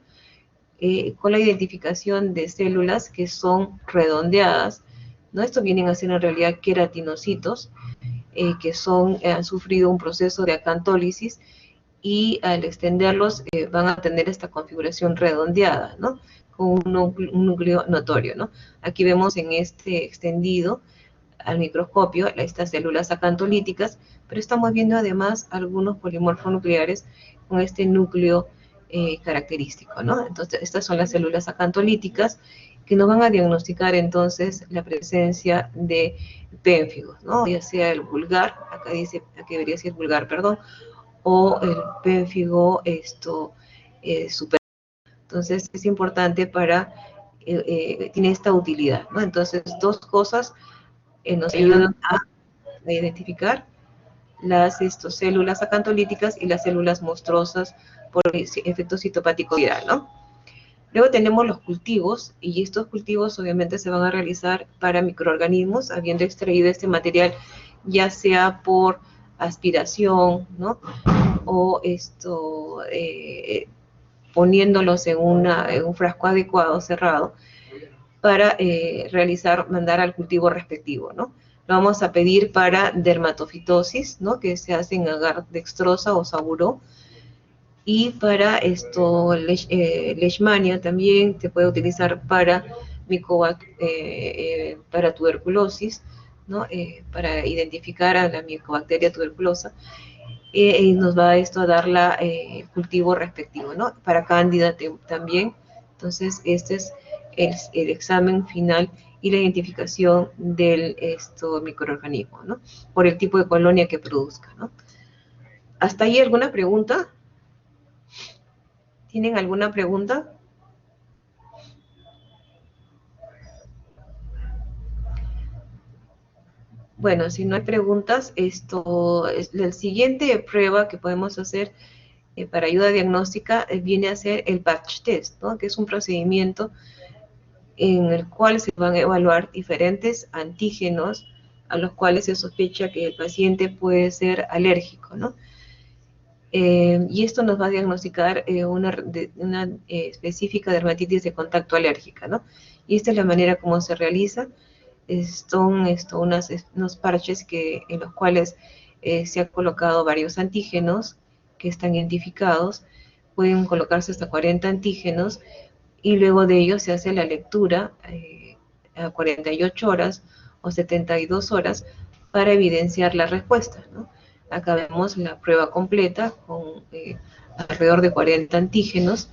con la identificación de células que son redondeadas, ¿no? Estos vienen a ser en realidad queratinocitos, que han sufrido un proceso de acantólisis, y al extenderlos van a tener esta configuración redondeada, ¿no? Con un núcleo notorio, ¿no? Aquí vemos en este extendido al microscopio estas células acantolíticas, pero estamos viendo además algunos polimorfonucleares con este núcleo característico, ¿no? Entonces, estas son las células acantolíticas que nos van a diagnosticar entonces la presencia de pénfigos, ¿no? Ya sea el vulgar, acá dice, aquí debería decir vulgar, perdón, o el pénfigo super. Entonces, es importante tiene esta utilidad, ¿no? Entonces, dos cosas nos ayudan a identificar las células acantolíticas y las células monstruosas por efecto citopático viral, ¿no? Luego tenemos los cultivos, y estos cultivos obviamente se van a realizar para microorganismos, habiendo extraído este material ya sea por aspiración, ¿no? O poniéndolos en un frasco adecuado, cerrado, para mandar al cultivo respectivo, ¿no? Lo vamos a pedir para dermatofitosis, ¿no? Que se hace en agar dextrosa o saburó. Y para leishmania también se puede utilizar para para tuberculosis, ¿no? Para identificar a la micobacteria tuberculosa. Y nos va a dar el cultivo respectivo, ¿no? Para cándida también. Entonces, este es el examen final y la identificación del microorganismo, ¿no? Por el tipo de colonia que produzca, ¿no? ¿Hasta ahí alguna pregunta? ¿Tienen alguna pregunta? Bueno, si no hay preguntas, la siguiente prueba que podemos hacer para ayuda diagnóstica viene a ser el patch test, ¿no? Que es un procedimiento en el cual se van a evaluar diferentes antígenos a los cuales se sospecha que el paciente puede ser alérgico, ¿no? Y esto nos va a diagnosticar una específica dermatitis de contacto alérgica, ¿no? Y esta es la manera como se realiza. Son unos parches en los cuales se han colocado varios antígenos que están identificados. Pueden colocarse hasta 40 antígenos, y luego de ello se hace la lectura a 48 horas o 72 horas para evidenciar la respuesta, ¿no? Acá vemos la prueba completa con alrededor de 40 antígenos.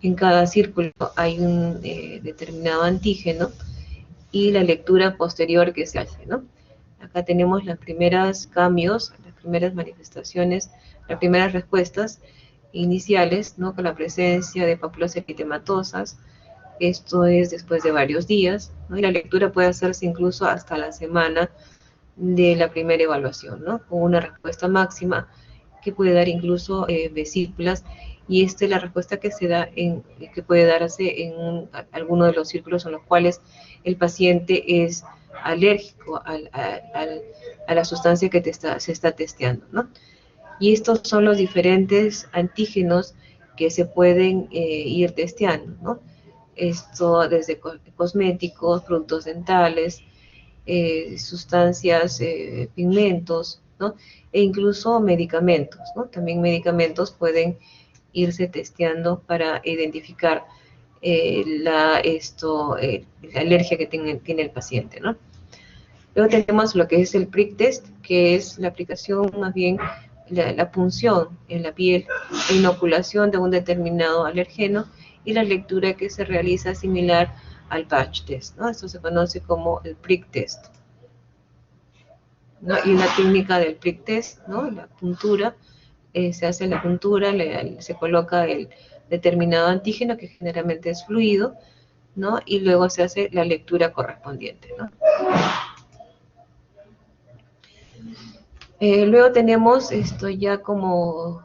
En cada círculo hay un determinado antígeno y la lectura posterior que se hace, ¿no? Acá tenemos los primeros cambios, las primeras manifestaciones, las primeras respuestas iniciales, ¿no? Con la presencia de papulas eritematosas. Esto es después de varios días, ¿no? Y la lectura puede hacerse incluso hasta la semana de la primera evaluación, ¿no? Con una respuesta máxima que puede dar incluso vesículas, y esta es la respuesta que se da que puede darse en alguno de los círculos en los cuales el paciente es alérgico a la sustancia que se está testeando, ¿no? Y estos son los diferentes antígenos que se pueden ir testeando, ¿no? Esto desde cosméticos, productos dentales, sustancias, pigmentos, ¿no? E incluso medicamentos, ¿no? También medicamentos pueden irse testeando para identificar la alergia que tiene el paciente, ¿no? Luego tenemos lo que es el prick test, que es la aplicación, más bien la punción en la piel e inoculación de un determinado alergeno, y la lectura que se realiza similar al patch test, ¿no? Esto se conoce como el prick test, ¿no? Y una técnica del prick test, ¿no? La puntura, se hace la puntura, se coloca el determinado antígeno, que generalmente es fluido, ¿no? Y luego se hace la lectura correspondiente, ¿no? Luego tenemos esto ya como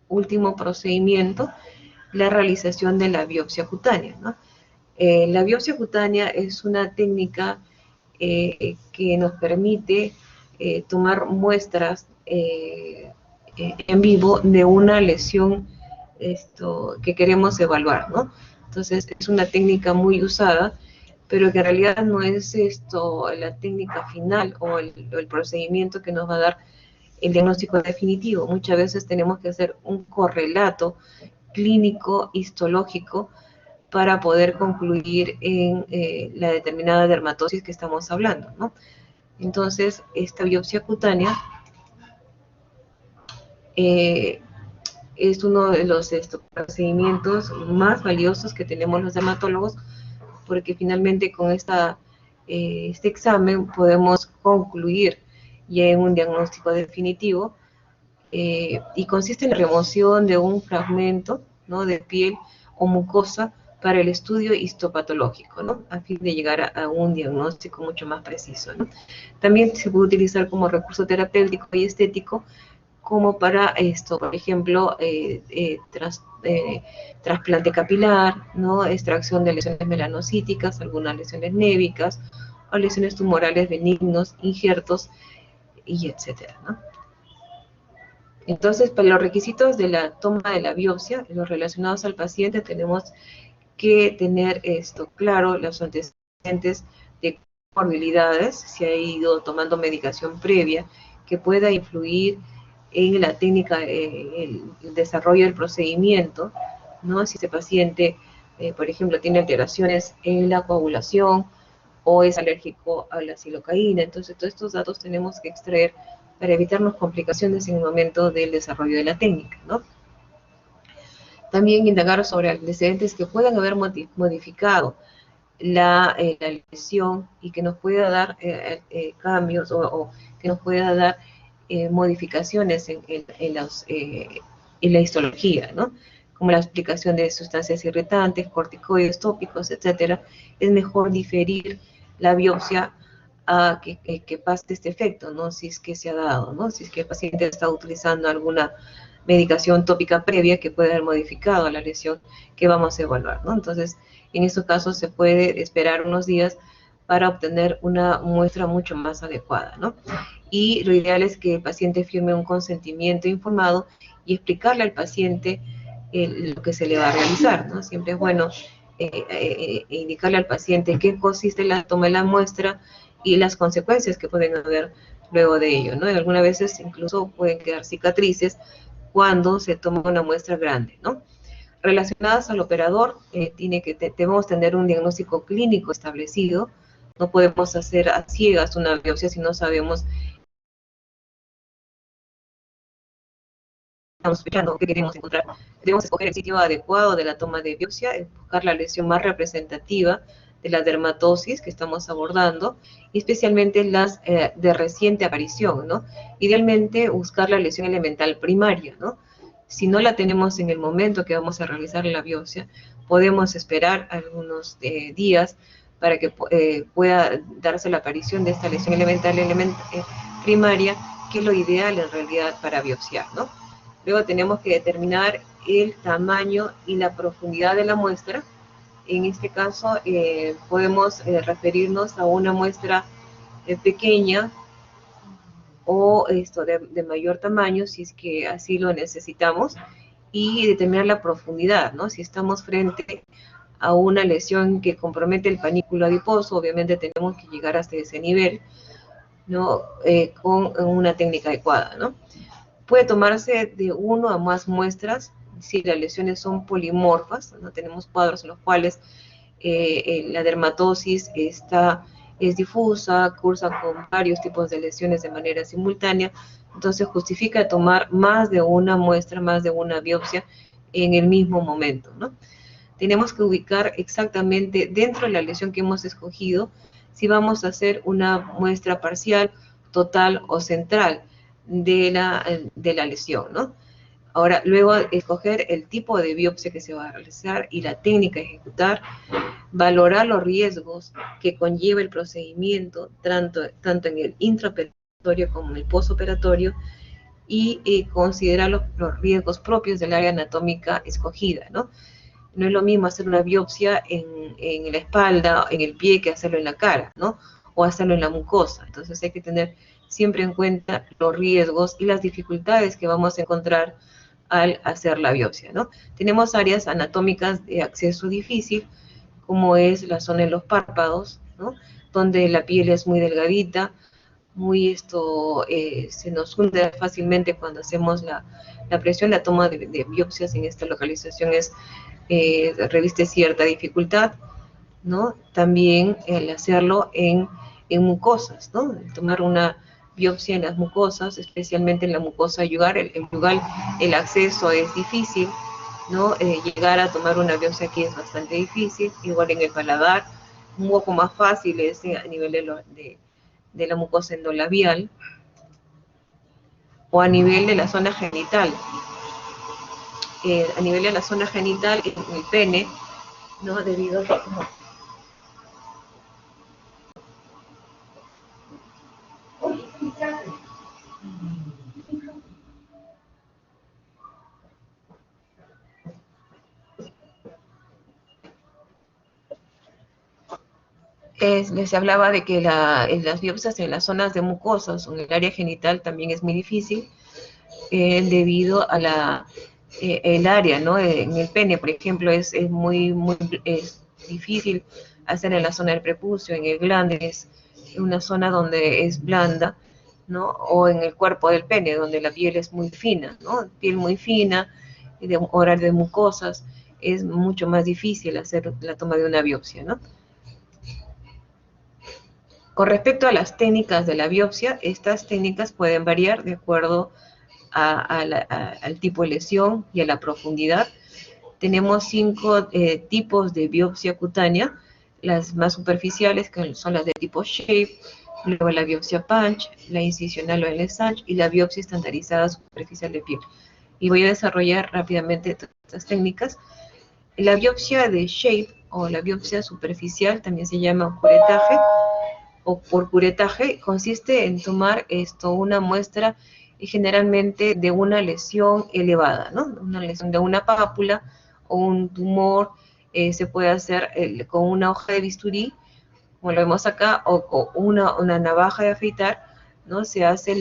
último procedimiento, la realización de la biopsia cutánea, ¿no? La biopsia cutánea es una técnica que nos permite tomar muestras en vivo de una lesión que queremos evaluar, ¿no? Entonces es una técnica muy usada, pero que en realidad no es la técnica final o el procedimiento que nos va a dar el diagnóstico definitivo. Muchas veces tenemos que hacer un correlato clínico histológico para poder concluir en la determinada dermatosis que estamos hablando, ¿no? Entonces, esta biopsia cutánea es uno de los procedimientos más valiosos que tenemos los dermatólogos, porque finalmente con este examen podemos concluir ya en un diagnóstico definitivo, y consiste en la remoción de un fragmento, ¿no?, de piel o mucosa para el estudio histopatológico, ¿no?, a fin de llegar a un diagnóstico mucho más preciso, ¿no? También se puede utilizar como recurso terapéutico y estético, como para por ejemplo, trasplante capilar, ¿no?, extracción de lesiones melanocíticas, algunas lesiones névicas, o lesiones tumorales benignos, injertos, y etcétera, ¿no? Entonces, para los requisitos de la toma de la biopsia, los relacionados al paciente, tenemos que tener claro, los antecedentes de comorbilidades, si ha ido tomando medicación previa que pueda influir en la técnica, el desarrollo del procedimiento, ¿no? Si ese paciente, por ejemplo, tiene alteraciones en la coagulación o es alérgico a la silocaína. Entonces, todos estos datos tenemos que extraer para evitarnos complicaciones en el momento del desarrollo de la técnica, ¿no? También indagar sobre antecedentes que puedan haber modificado la lesión y que nos pueda dar cambios o que nos pueda dar modificaciones en la histología, ¿no? Como la aplicación de sustancias irritantes, corticoides tópicos, etcétera. Es mejor diferir la biopsia a que pase este efecto, ¿no? Si es que se ha dado, ¿no? Si es que el paciente está utilizando alguna medicación tópica previa que puede haber modificado la lesión que vamos a evaluar, ¿no? Entonces, en estos casos se puede esperar unos días para obtener una muestra mucho más adecuada, ¿no? Y lo ideal es que el paciente firme un consentimiento informado y explicarle al paciente lo que se le va a realizar, ¿no? Siempre es bueno indicarle al paciente qué consiste la toma de la muestra y las consecuencias que pueden haber luego de ello, ¿no? Y algunas veces incluso pueden quedar cicatrices cuando se toma una muestra grande, ¿no? Relacionadas al operador, debemos tener un diagnóstico clínico establecido. No podemos hacer a ciegas una biopsia si no sabemos estamos sospechando, qué queremos encontrar. Debemos escoger el sitio adecuado de la toma de biopsia, buscar la lesión más representativa de la dermatosis que estamos abordando, y especialmente las de reciente aparición, ¿no? Idealmente buscar la lesión elemental primaria, ¿no? Si no la tenemos en el momento que vamos a realizar la biopsia, podemos esperar algunos días para que pueda darse la aparición de esta lesión elemental primaria, que es lo ideal en realidad para biopsiar, ¿no? Luego tenemos que determinar el tamaño y la profundidad de la muestra. En este caso podemos referirnos a una muestra pequeña o de mayor tamaño, si es que así lo necesitamos, y determinar la profundidad, ¿no? Si estamos frente a una lesión que compromete el panículo adiposo, obviamente tenemos que llegar hasta ese nivel, ¿no? Con una técnica adecuada, ¿no? Puede tomarse de uno a más muestras si las lesiones son polimorfas, ¿no? Tenemos cuadros en los cuales la dermatosis es difusa, cursa con varios tipos de lesiones de manera simultánea, entonces justifica tomar más de una muestra, más de una biopsia en el mismo momento, ¿no? Tenemos que ubicar exactamente dentro de la lesión que hemos escogido si vamos a hacer una muestra parcial, total o central de la lesión, ¿no? Ahora, luego escoger el tipo de biopsia que se va a realizar y la técnica a ejecutar, valorar los riesgos que conlleva el procedimiento, tanto en el intraoperatorio como en el postoperatorio, y considerar los riesgos propios del área anatómica escogida, ¿no? No es lo mismo hacer una biopsia en la espalda, en el pie, que hacerlo en la cara, ¿no? O hacerlo en la mucosa. Entonces hay que tener siempre en cuenta los riesgos y las dificultades que vamos a encontrar al hacer la biopsia, ¿no? Tenemos áreas anatómicas de acceso difícil, como es la zona de los párpados, ¿no? Donde la piel es muy delgadita, se nos hunde fácilmente cuando hacemos la presión, la toma de biopsias en esta localización reviste cierta dificultad, ¿no? También el hacerlo en mucosas, ¿no? Tomar una biopsia en las mucosas, especialmente en la mucosa yugal, el acceso es difícil, ¿no? Llegar a tomar una biopsia aquí es bastante difícil, igual en el paladar, un poco más fácil es a nivel de la mucosa endolabial, o a nivel de la zona genital. A nivel de la zona genital, en el pene, ¿no? Debido a les hablaba de que en las biopsias en las zonas de mucosas o en el área genital también es muy difícil debido a el área, ¿no? En el pene, por ejemplo, es difícil hacer en la zona del prepucio, en el glande es una zona donde es blanda, ¿no? O en el cuerpo del pene, donde la piel es muy fina, ¿no? Piel muy fina, de horario de mucosas, es mucho más difícil hacer la toma de una biopsia, ¿no? Con respecto a las técnicas de la biopsia, estas técnicas pueden variar de acuerdo al tipo de lesión y a la profundidad. Tenemos 5 tipos de biopsia cutánea, las más superficiales, que son las de tipo shape, luego la biopsia punch, la incisional o el Lesage, y la biopsia estandarizada superficial de piel. Y voy a desarrollar rápidamente todas estas técnicas. La biopsia de shape o la biopsia superficial también se llama curetaje, o por curetaje, consiste en tomar una muestra generalmente de una lesión elevada, ¿no? Una lesión de una pápula o un tumor, se puede hacer con una hoja de bisturí, como lo vemos acá, o con una navaja de afeitar, ¿no? Se hace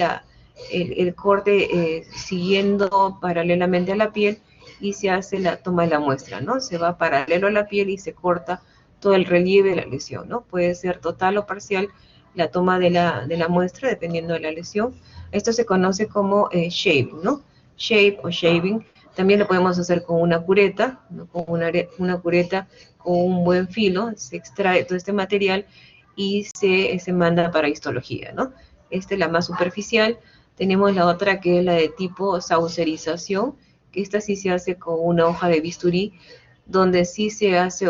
el corte siguiendo paralelamente a la piel y se hace la toma de la muestra, ¿no? Se va paralelo a la piel y se corta todo el relieve de la lesión, ¿no? Puede ser total o parcial la toma de la muestra, dependiendo de la lesión. Esto se conoce como shaving, ¿no? Shape o shaving. También lo podemos hacer con una cureta, ¿no? Con una cureta con un buen filo, se extrae todo este material y se manda para histología, ¿no? Esta es la más superficial. Tenemos la otra que es la de tipo saucerización, que esta sí se hace con una hoja de bisturí, donde sí se hace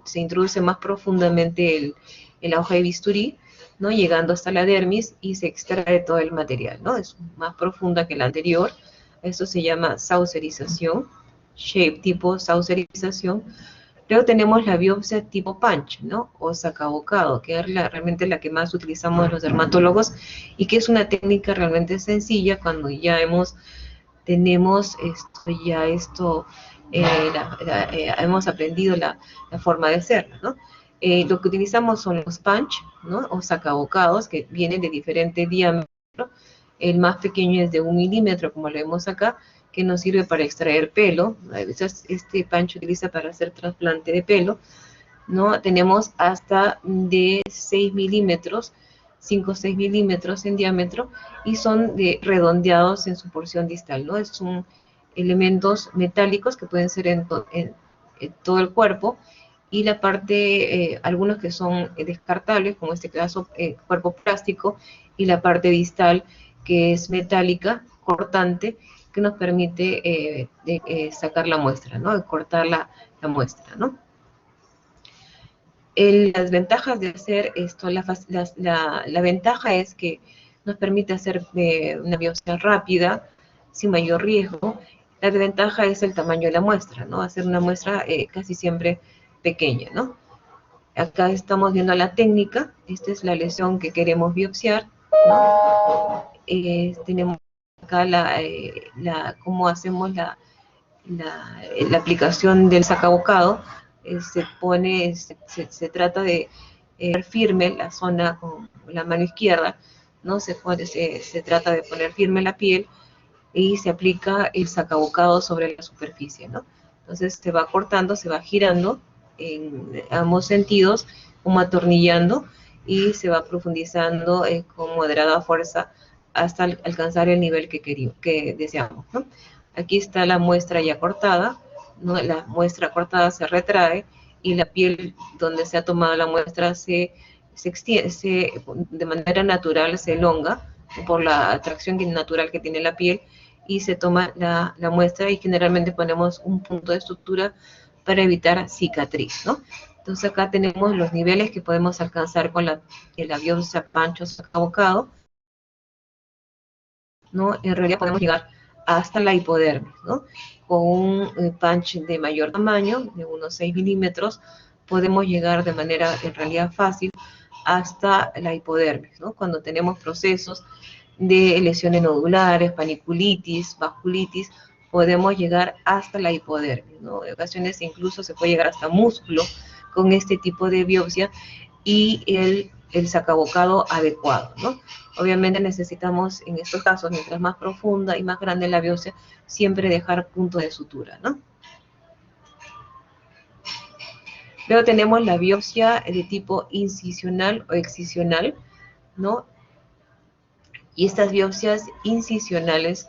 se introduce más profundamente la hoja de bisturí, ¿no? Llegando hasta la dermis y se extrae todo el material, ¿no? Es más profunda que la anterior. Esto se llama saucerización, shape tipo saucerización. Luego tenemos la biopsia tipo punch, ¿no? O sacabocado, que es realmente la que más utilizamos los dermatólogos y que es una técnica realmente sencilla cuando ya tenemos hemos aprendido la forma de hacerla, ¿no? Lo que utilizamos son los punch, ¿no? O sacabocados, que vienen de diferente diámetro. El más pequeño es de 1 milímetro, como lo vemos acá, que nos sirve para extraer pelo. A veces este punch se utiliza para hacer trasplante de pelo, ¿no? Tenemos hasta de 6 milímetros, 5 o 6 milímetros en diámetro, y son redondeados en su porción distal, ¿no? Son elementos metálicos que pueden ser en todo el cuerpo, y la parte, algunos que son descartables, como en este caso cuerpo plástico, y la parte distal que es metálica, cortante, que nos permite sacar la muestra, ¿no? Cortar la muestra, ¿no? Las ventajas de hacer esto, la ventaja es que nos permite hacer una biopsia rápida, sin mayor riesgo. La desventaja es el tamaño de la muestra, ¿no? Hacer una muestra casi siempre pequeña, ¿no? Acá estamos viendo la técnica. Esta es la lesión que queremos biopsiar, ¿no? Tenemos acá cómo hacemos la aplicación del sacabocado. Se trata de firme la zona con la mano izquierda, ¿no? Se trata de poner firme la piel y se aplica el sacabocado sobre la superficie, ¿no? Entonces se va cortando, se va girando en ambos sentidos, como atornillando, y se va profundizando con moderada fuerza hasta alcanzar el nivel que deseamos, ¿no? Aquí está la muestra ya cortada, ¿no? La muestra cortada se retrae y la piel donde se ha tomado la muestra se extiende, de manera natural se elonga por la atracción natural que tiene la piel, y se toma la muestra, y generalmente ponemos un punto de sutura para evitar cicatriz, ¿no? Entonces acá tenemos los niveles que podemos alcanzar con la biopsia punch o sacabocado, ¿no? En realidad podemos llegar hasta la hipodermis, ¿no? Con un punch de mayor tamaño, de unos 6 milímetros, podemos llegar de manera en realidad fácil hasta la hipodermis, ¿no? Cuando tenemos procesos de lesiones nodulares, paniculitis, vasculitis, podemos llegar hasta la hipodermis, ¿no? En ocasiones incluso se puede llegar hasta músculo con este tipo de biopsia y el sacabocado adecuado, ¿no? Obviamente necesitamos, en estos casos, mientras más profunda y más grande la biopsia, siempre dejar punto de sutura, ¿no? Luego tenemos la biopsia de tipo incisional o excisional, ¿no? Y estas biopsias incisionales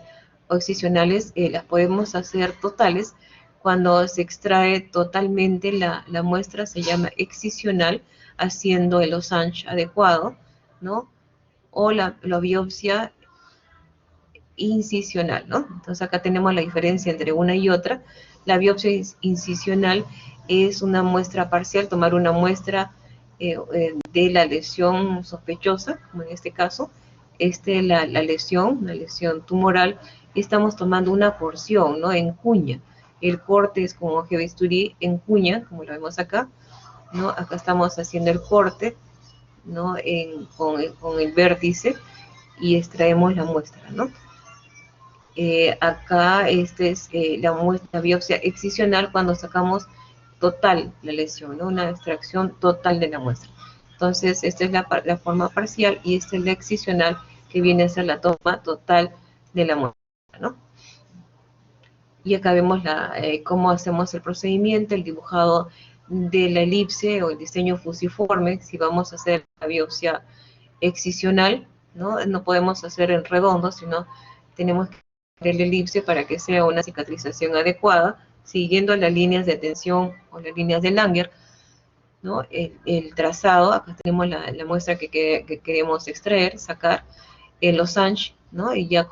o excisionales las podemos hacer totales. Cuando se extrae totalmente la muestra se llama excisional, haciendo el Losange adecuado, ¿no? O la biopsia incisional, ¿no? Entonces acá tenemos la diferencia entre una y otra. La biopsia incisional es una muestra parcial, tomar una muestra de la lesión sospechosa, como en este caso, la lesión, una lesión tumoral, y estamos tomando una porción, ¿no? En cuña. El corte es con hoja de bisturí en cuña, como lo vemos acá, ¿no? Acá estamos haciendo el corte, ¿no? Con el vértice, y extraemos la muestra, ¿no? Acá es la biopsia excisional, cuando sacamos total la lesión, ¿no? Una extracción total de la muestra. Entonces, esta es la forma parcial, y esta es la excisional, que viene a ser la toma total de la muestra, ¿no? Y acá vemos cómo hacemos el procedimiento, el dibujado de la elipse o el diseño fusiforme. Si vamos a hacer la biopsia excisional, ¿no? No podemos hacer en redondo, sino tenemos que hacer el elipse para que sea una cicatrización adecuada, siguiendo las líneas de tensión o las líneas de Langer, ¿no? El trazado, acá tenemos la muestra que queremos extraer, sacar, el Losange, ¿no? Y ya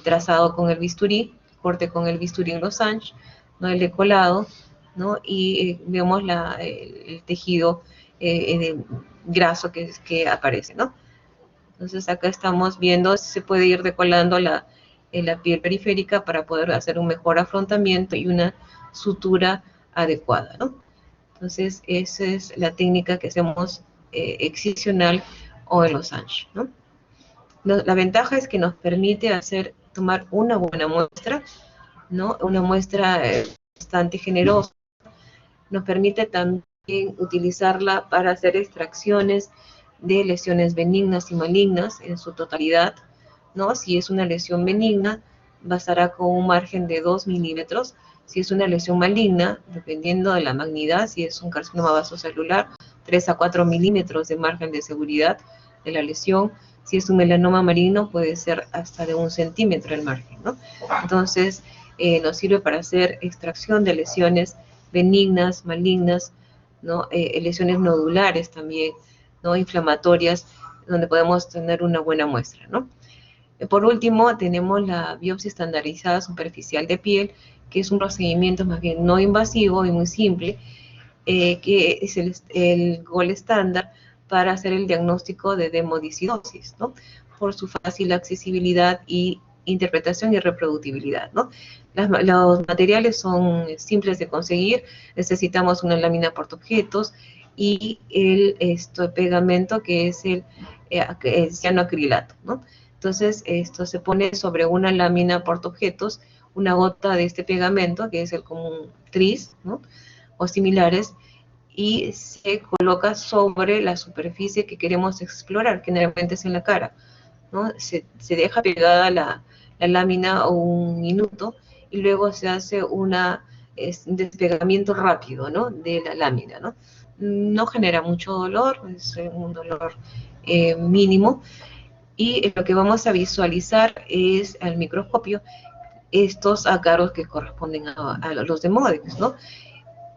trazado con el bisturí, corte con el bisturí en losange, ¿no? El decolado, ¿no? Y vemos el tejido graso que aparece, ¿no? Entonces acá estamos viendo si se puede ir decolando la piel periférica para poder hacer un mejor afrontamiento y una sutura adecuada, ¿no? Entonces esa es la técnica que hacemos excisional o en losange, ¿no? La ventaja es que nos permite tomar una buena muestra, ¿no? Una muestra bastante generosa. Nos permite también utilizarla para hacer extracciones de lesiones benignas y malignas en su totalidad, ¿no? Si es una lesión benigna, bastará con un margen de 2 milímetros. Si es una lesión maligna, dependiendo de la magnidad, si es un carcinoma vasocelular, 3 a 4 milímetros de margen de seguridad de la lesión. Si es un melanoma maligno, puede ser hasta de 1 centímetro el margen, ¿no? Entonces, nos sirve para hacer extracción de lesiones benignas, malignas, ¿no? Lesiones nodulares también, ¿no? Inflamatorias, donde podemos tener una buena muestra, ¿no? Por último, tenemos la biopsia estandarizada superficial de piel, que es un procedimiento más bien no invasivo y muy simple, que es el gold estándar para hacer el diagnóstico de demodicidosis, ¿no? Por su fácil accesibilidad y interpretación y reproducibilidad, ¿no? Los materiales son simples de conseguir, necesitamos una lámina portaobjetos y el pegamento que es el cianoacrilato, ¿no? Entonces, esto se pone sobre una lámina portaobjetos, una gota de este pegamento, que es el común tris, ¿no? O similares, y se coloca sobre la superficie que queremos explorar, que generalmente es en la cara, ¿no? Se deja pegada la lámina un minuto y luego se hace un despegamiento rápido, ¿no? De la lámina, ¿no? No genera mucho dolor, es un dolor mínimo, y lo que vamos a visualizar es al microscopio estos ácaros que corresponden a los demodex, ¿no?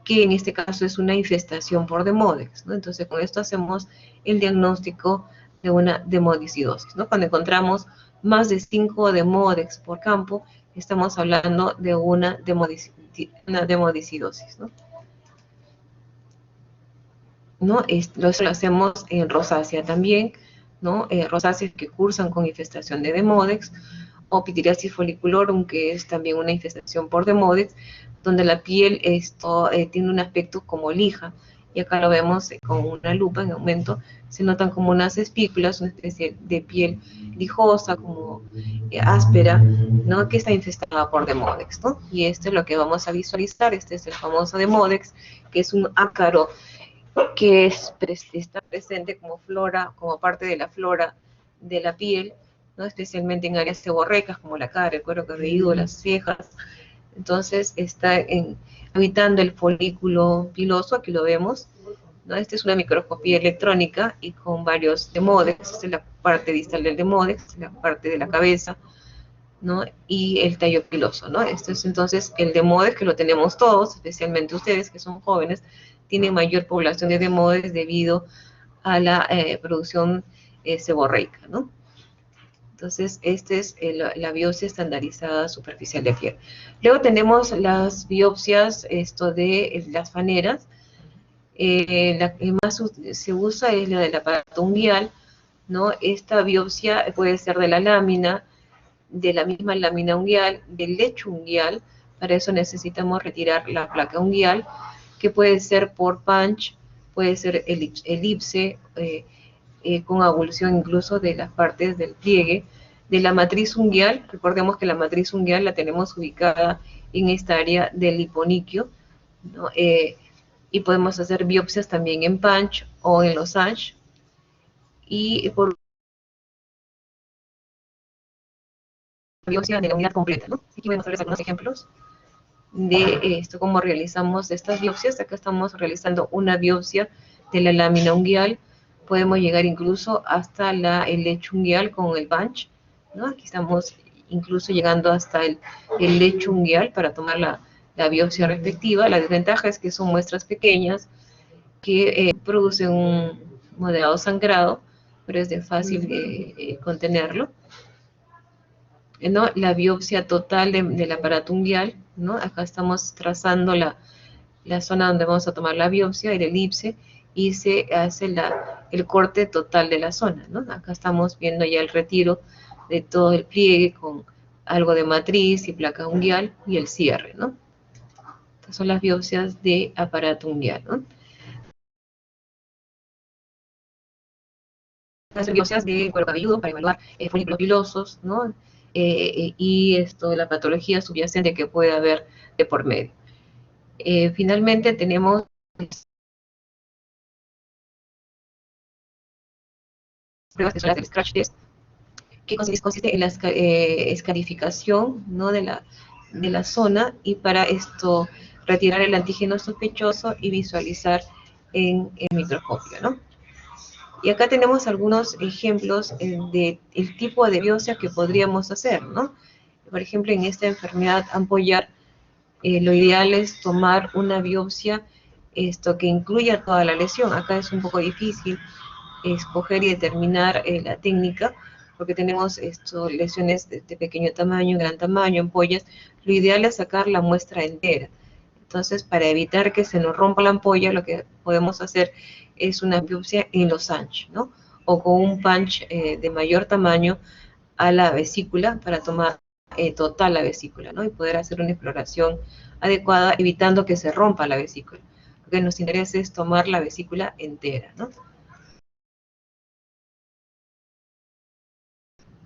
Que en este caso es una infestación por demodex, ¿no? Entonces con esto hacemos el diagnóstico de una demodicidosis, ¿no? Cuando encontramos más de 5 demodex por campo, estamos hablando de una demodicidosis, ¿no? ¿No? Eso lo hacemos en rosácea también, ¿no? Rosáceas que cursan con infestación de demodex, o pitiriasis folliculorum, que es también una infestación por demodex, donde la piel tiene un aspecto como lija, y acá lo vemos con una lupa en aumento, se notan como unas espículas, una especie de piel lijosa, como áspera, ¿no? Que está infestada por demodex, ¿no? Y esto es lo que vamos a visualizar, este es el famoso demodex, que es un ácaro que está presente como flora, como parte de la flora de la piel, ¿no? Especialmente en áreas seborreicas como la cara, el cuero cabelludo, las cejas. Entonces está habitando el folículo piloso, aquí lo vemos, ¿no? Esta es una microscopía electrónica y con varios demodex, esta es la parte distal del demodex, la parte de la cabeza, ¿no? Y el tallo piloso, ¿no? Esto es entonces el demodex, que lo tenemos todos, especialmente ustedes que son jóvenes, tienen mayor población de demodex debido a la producción seborreica, ¿no? Entonces, esta es la biopsia estandarizada superficial de piel. Luego tenemos las biopsias de las faneras. La que más se usa es la del aparato unguial, ¿no? Esta biopsia puede ser de la lámina, de la misma lámina unguial, del lecho unguial. Para eso necesitamos retirar la placa unguial, que puede ser por punch, puede ser elipse, con avulsión incluso de las partes del pliegue, de la matriz unguial. Recordemos que la matriz unguial la tenemos ubicada en esta área del hiponiquio, ¿no? Y podemos hacer biopsias también en punch o en losange. Y por biopsia de la unidad completa, ¿no? Aquí voy a mostrarles algunos ejemplos de cómo realizamos estas biopsias. Acá estamos realizando una biopsia de la lámina unguial. Podemos llegar incluso hasta el lecho unguial con el punch, ¿no? Aquí estamos incluso llegando hasta el lecho unguial para tomar la biopsia respectiva. La desventaja es que son muestras pequeñas que producen un moderado sangrado, pero es de fácil contenerlo. ¿no? La biopsia total del aparato unguial, ¿no? Acá estamos trazando la zona donde vamos a tomar la biopsia, el elipse, y se hace el corte total de la zona, ¿no? Acá estamos viendo ya el retiro de todo el pliegue con algo de matriz y placa unguial y el cierre, ¿no? Estas son las biopsias de aparato unguial, ¿no? Las biopsias de cuero cabelludo para evaluar folículos pilosos, ¿no? Y la patología subyacente que puede haber de por medio. Finalmente tenemos pruebas que son las del scratch test, que consiste en la escarificación, ¿no? de la zona, y para esto retirar el antígeno sospechoso y visualizar en el microscopio, ¿no? Y acá tenemos algunos ejemplos del tipo de biopsia que podríamos hacer, ¿no? Por ejemplo, en esta enfermedad ampollar, lo ideal es tomar una biopsia que incluya toda la lesión. Acá es un poco difícil escoger y determinar la técnica, porque tenemos lesiones de pequeño tamaño, gran tamaño, ampollas. Lo ideal es sacar la muestra entera. Entonces, para evitar que se nos rompa la ampolla, lo que podemos hacer es una biopsia en losange, ¿no? O con un punch de mayor tamaño a la vesícula para tomar total la vesícula, ¿no? Y poder hacer una exploración adecuada, evitando que se rompa la vesícula. Lo que nos interesa es tomar la vesícula entera, ¿no?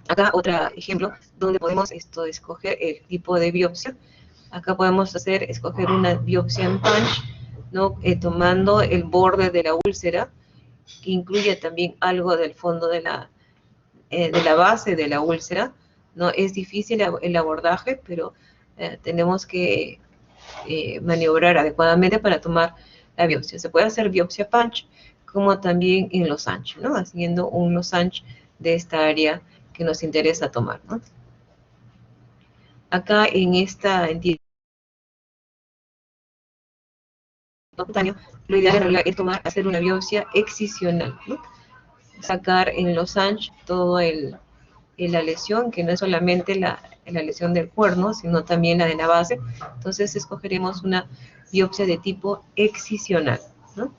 Acá otro ejemplo donde podemos escoger el tipo de biopsia. Acá podemos escoger una biopsia en punch, ¿no? Tomando el borde de la úlcera, que incluye también algo del fondo de la base de la úlcera, ¿no? Es difícil el abordaje, pero tenemos que maniobrar adecuadamente para tomar la biopsia. Se puede hacer biopsia punch, como también en losange, ¿no? Haciendo un losange de esta área que nos interesa tomar, ¿no? Acá en esta entidad, lo ideal en realidad es hacer una biopsia excisional, ¿no? Sacar en losange toda la lesión, que no es solamente la lesión del cuerno, sino también la de la base. Entonces escogeremos una biopsia de tipo excisional, ¿no?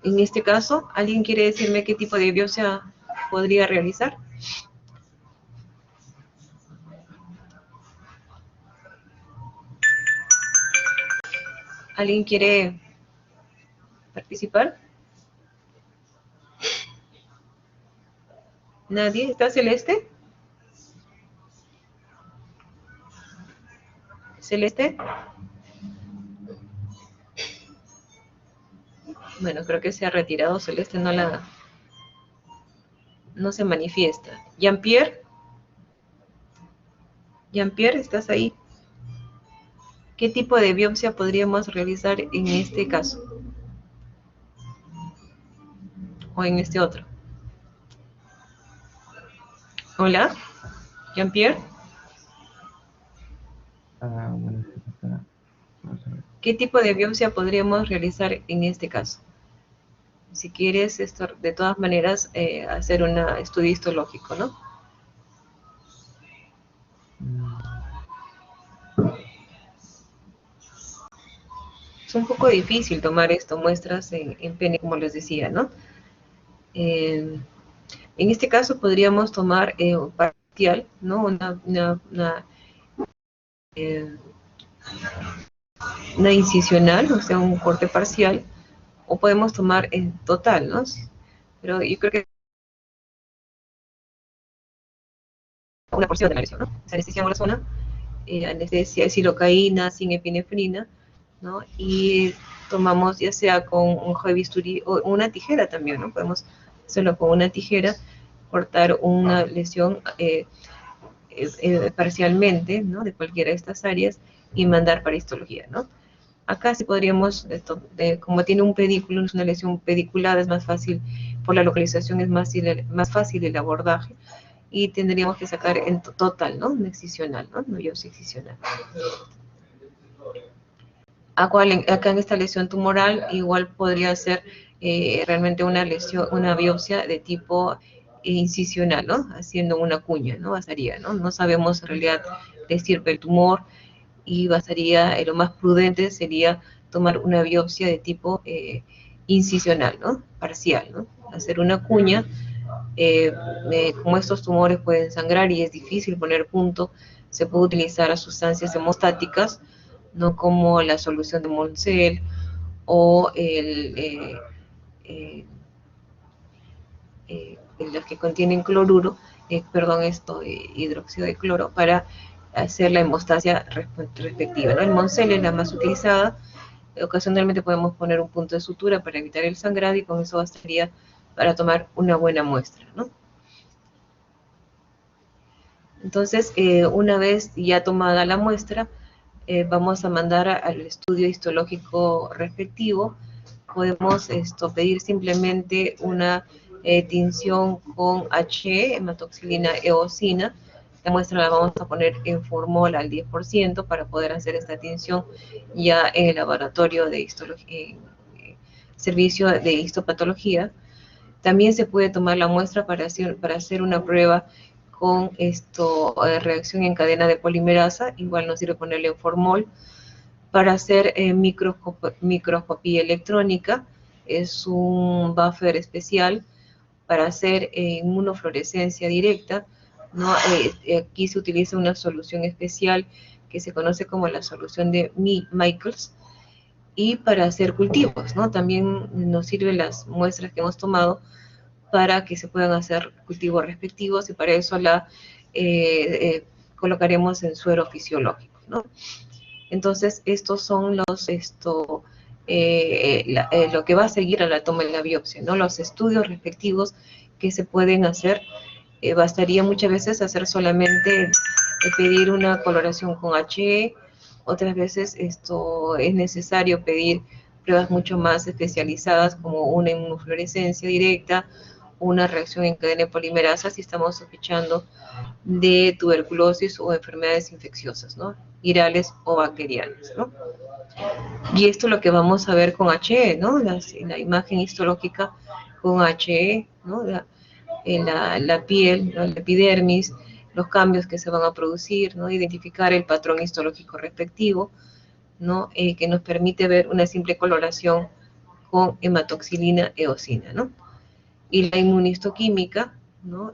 En este caso, ¿alguien quiere decirme qué tipo de biopsia podría realizar? ¿Alguien quiere participar? ¿Nadie? ¿Está Celeste? ¿Celeste? Bueno, creo que se ha retirado Celeste, no se manifiesta. ¿Jean-Pierre? Jean-Pierre, ¿estás ahí? ¿Qué tipo de biopsia podríamos realizar en este caso? ¿O en este otro? Hola, Jean-Pierre. Bueno, sí, doctora. Vamos a ver. ¿Qué tipo de biopsia podríamos realizar en este caso? Si quieres, de todas maneras, hacer un estudio histológico, ¿no? Es un poco difícil tomar muestras en pene, como les decía, ¿no? En este caso podríamos tomar parcial, ¿no? Eh, una incisional, o sea, un corte parcial, o podemos tomar en total, ¿no? Pero yo creo que una porción de la lesión, ¿no? Se anestesiamos la zona, anestesia de silocaína sin epinefrina, ¿no? Y tomamos ya sea con un bisturí o una tijera también, ¿no? Podemos hacerlo con una tijera, cortar una lesión parcialmente, ¿no? De cualquiera de estas áreas y mandar para histología, ¿no? Acá sí podríamos, como tiene un pedículo, es una lesión pediculada, es más fácil, por la localización es más fácil el abordaje, y tendríamos que sacar en total, ¿no? Una excisional, ¿no? Una biopsia excisional. Acá en esta lesión tumoral igual podría ser realmente una biopsia de tipo incisional, ¿no? Haciendo una cuña, ¿no? Bastaría, ¿no? No sabemos en realidad de estirpe el tumor y bastaría, lo más prudente sería tomar una biopsia de tipo incisional, ¿no? Parcial, ¿no? Hacer una cuña. Como estos tumores pueden sangrar y es difícil poner punto, se puede utilizar sustancias hemostáticas, no como la solución de Moncel o los que contienen cloruro, hidróxido de cloro, para hacer la hemostasia respectiva, ¿no? El Moncel es la más utilizada. Ocasionalmente podemos poner un punto de sutura para evitar el sangrado y con eso bastaría para tomar una buena muestra, ¿no? Entonces, una vez ya tomada la muestra, vamos a mandar al estudio histológico respectivo. Podemos pedir simplemente una tinción con H, hematoxilina eosina. La muestra la vamos a poner en formol al 10% para poder hacer esta tinción ya en el laboratorio de servicio de histopatología. También se puede tomar la muestra para hacer una prueba con reacción en cadena de polimerasa. Igual nos sirve ponerle en formol. Para hacer microscopía electrónica, es un buffer especial para hacer inmunofluorescencia directa, ¿no? Aquí se utiliza una solución especial que se conoce como la solución de Michaels, y para hacer cultivos, ¿no? También nos sirven las muestras que hemos tomado para que se puedan hacer cultivos respectivos, y para eso la colocaremos en suero fisiológico, ¿no? Entonces, estos son lo que va a seguir a la toma de la biopsia, ¿no? Los estudios respectivos que se pueden hacer. Bastaría muchas veces hacer solamente pedir una coloración con HE, otras veces es necesario pedir pruebas mucho más especializadas como una inmunofluorescencia directa, una reacción en cadena de polimerasa si estamos sospechando de tuberculosis o enfermedades infecciosas, ¿no? Virales o bacterianas, ¿no? Y esto es lo que vamos a ver con HE, ¿no? La imagen histológica con HE, ¿no? La piel, ¿no? La epidermis, los cambios que se van a producir, ¿no? Identificar el patrón histológico respectivo, ¿no? Que nos permite ver una simple coloración con hematoxilina eosina, ¿no? Y la inmunistoquímica, ¿no?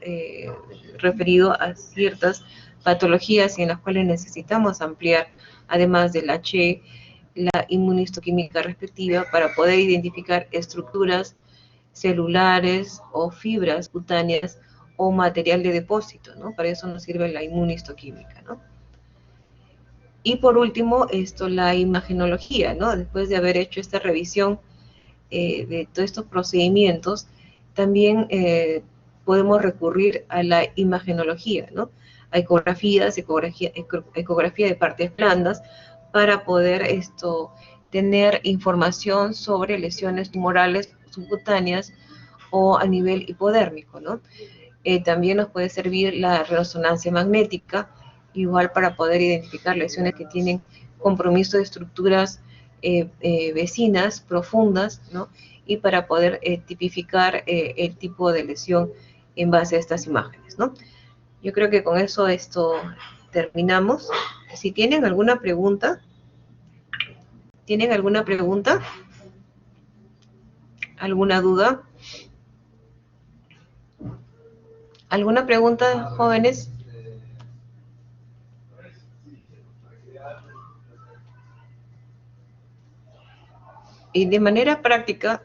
Referido a ciertas patologías en las cuales necesitamos ampliar, además del HE, la inmunistoquímica respectiva para poder identificar estructuras celulares o fibras cutáneas o material de depósito, ¿no? Para eso nos sirve la inmunistoquímica, ¿no? Y por último, la imagenología, ¿no? Después de haber hecho esta revisión de todos estos procedimientos, también podemos recurrir a la imagenología, ¿no? A ecografía de partes blandas, para poder tener información sobre lesiones tumorales subcutáneas o a nivel hipodérmico, ¿no? También nos puede servir la resonancia magnética, igual para poder identificar lesiones que tienen compromiso de estructuras vecinas, profundas, ¿no? Y para poder tipificar el tipo de lesión en base a estas imágenes, ¿no? Yo creo que con eso terminamos. Si tienen alguna pregunta, ¿alguna duda? ¿Alguna pregunta, jóvenes? Y de manera práctica,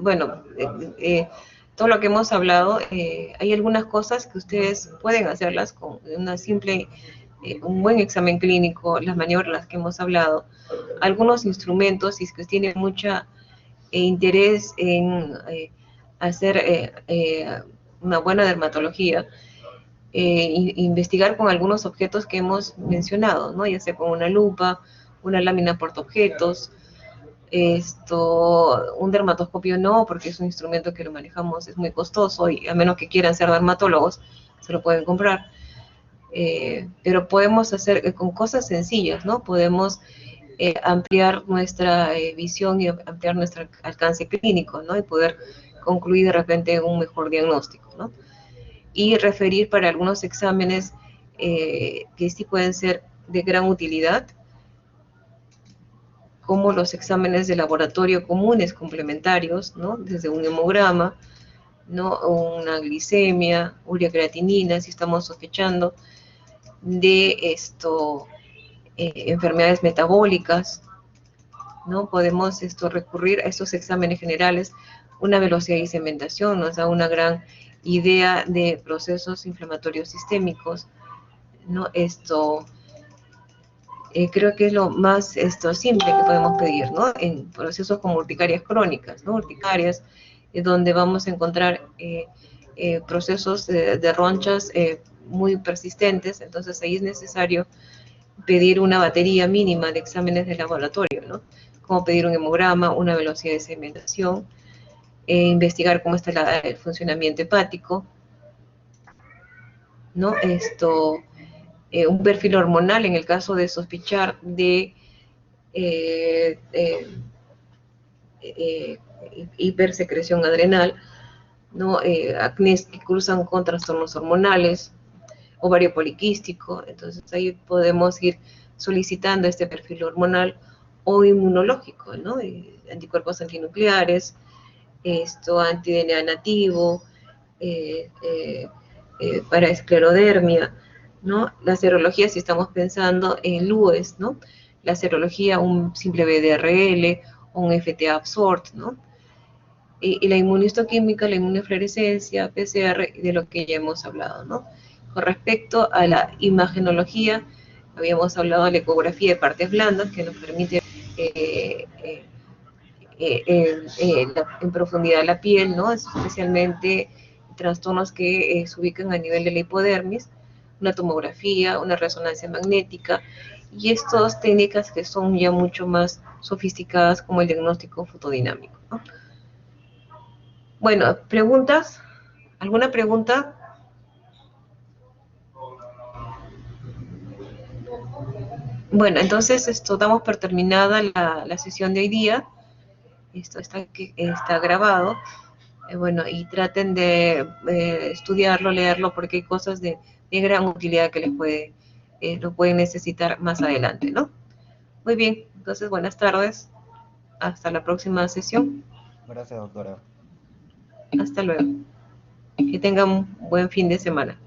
bueno, todo lo que hemos hablado, hay algunas cosas que ustedes pueden hacerlas con una simple, un buen examen clínico, las maniobras que hemos hablado, algunos instrumentos, si es que tienen mucha interés en hacer una buena dermatología, investigar con algunos objetos que hemos mencionado, ¿no? Ya sea con una lupa, una lámina portaobjetos, un dermatoscopio no, porque es un instrumento que lo manejamos, es muy costoso, y a menos que quieran ser dermatólogos, se lo pueden comprar. Pero podemos hacer con cosas sencillas, ¿no? Podemos ampliar nuestra visión y ampliar nuestro alcance clínico, ¿no? Y poder concluir de repente un mejor diagnóstico, ¿no? Y referir para algunos exámenes que sí pueden ser de gran utilidad, como los exámenes de laboratorio comunes complementarios, ¿no? Desde un hemograma, ¿no? Una glicemia, ureacreatinina, si estamos sospechando de enfermedades metabólicas, ¿no? Podemos recurrir a estos exámenes generales. Una velocidad de segmentación nos da una gran idea de procesos inflamatorios sistémicos, ¿no? Creo que es lo más simple que podemos pedir, ¿no? En procesos como urticarias crónicas, ¿no? Urticarias, donde vamos a encontrar procesos de ronchas muy persistentes, entonces ahí es necesario pedir una batería mínima de exámenes de laboratorio, ¿no? Como pedir un hemograma, una velocidad de segmentación, investigar cómo está el funcionamiento hepático, ¿no? Un perfil hormonal en el caso de sospechar de eh, eh, eh, hipersecreción adrenal, ¿no? Acnés que cruzan con trastornos hormonales, ovario poliquístico, entonces ahí podemos ir solicitando este perfil hormonal o inmunológico, ¿no? Anticuerpos antinucleares, anti-DNA nativo, para esclerodermia, ¿no? La serología, si estamos pensando en LUES, ¿no? La serología, un simple BDRL, un FTA absort, ¿no? Y la inmunistoquímica, la inmunofluorescencia, PCR, de lo que ya hemos hablado, ¿no? Con respecto a la imagenología, habíamos hablado de la ecografía de partes blandas, que nos permite en profundidad la piel, ¿no? Especialmente trastornos que se ubican a nivel de la hipodermis, una tomografía, una resonancia magnética, y estas técnicas que son ya mucho más sofisticadas como el diagnóstico fotodinámico, ¿no? Bueno, ¿preguntas? ¿Alguna pregunta? Bueno, entonces damos por terminada la sesión de hoy día. Esto está grabado. Bueno, y traten de estudiarlo, leerlo, porque hay cosas de gran utilidad que lo pueden necesitar más adelante, ¿no? Muy bien, entonces buenas tardes. Hasta la próxima sesión. Gracias, doctora. Hasta luego. Que tengan un buen fin de semana.